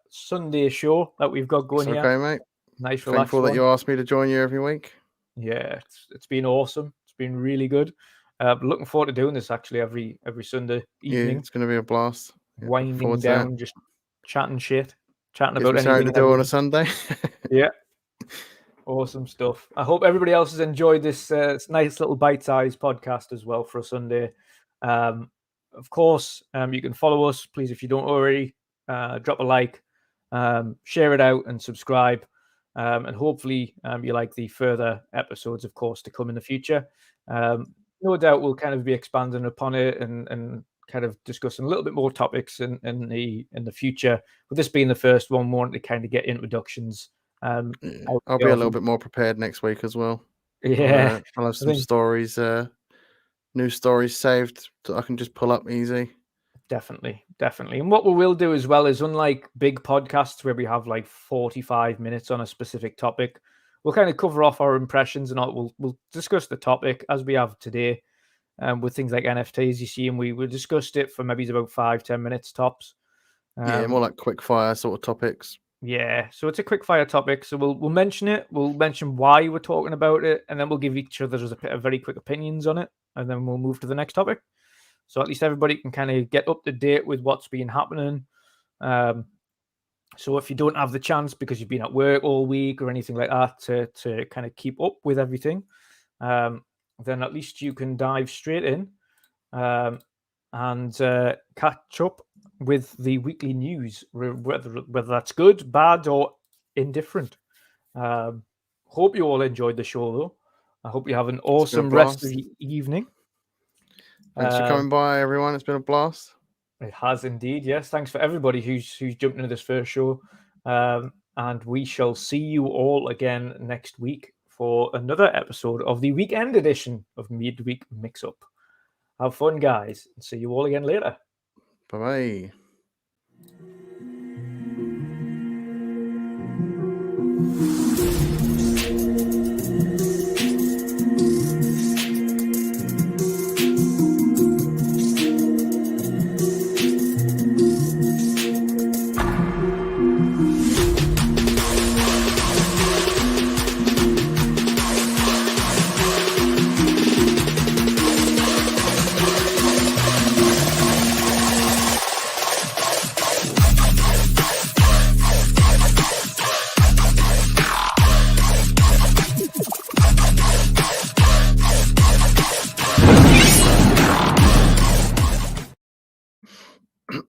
Sunday show that we've got going here. Okay, mate. Nice, relaxed Thankful that you asked me to join you every week. Yeah, it's been awesome. It's been really good. Looking forward to doing this actually every Sunday evening. Yeah, it's going to be a blast. Winding down, just chatting about anything to do on a Sunday. Yeah, awesome stuff. I hope everybody else has enjoyed this nice little bite-sized podcast as well for a Sunday. Of course, you can follow us, please, if you don't already. Drop a like, share it out, and subscribe. And hopefully you like the further episodes, of course, to come in the future. No doubt we'll kind of be expanding upon it and kind of discussing a little bit more topics in the future. With this being the first one, we want to kind of get introductions. I'll be a little bit more prepared next week as well. Yeah, I'll have some stories, new stories saved that I can just pull up easy. Definitely. And what we will do as well is, unlike big podcasts where we have like 45 minutes on a specific topic, we'll kind of cover off our impressions and we'll discuss the topic as we have today. With things like NFTs, you see, and we discussed it for maybe about 5-10 minutes tops. Yeah, more like quick fire sort of topics. Yeah, so it's a quick fire topic. So we'll mention it. We'll mention why we're talking about it, and then we'll give each other a very quick opinions on it, and then we'll move to the next topic. So at least everybody can kind of get up to date with what's been happening. So if you don't have the chance because you've been at work all week or anything like that to kind of keep up with everything, then at least you can dive straight in and catch up with the weekly news, whether that's good, bad, or indifferent. Hope you all enjoyed the show, though. I hope you have an awesome rest of the evening. Thanks for coming by, everyone. It's been a blast. It has indeed, yes. Thanks for everybody who's jumped into this first show. And we shall see you all again next week for another episode of the weekend edition of Midweek Mix-Up. Have fun, guys, and see you all again later. Bye-bye.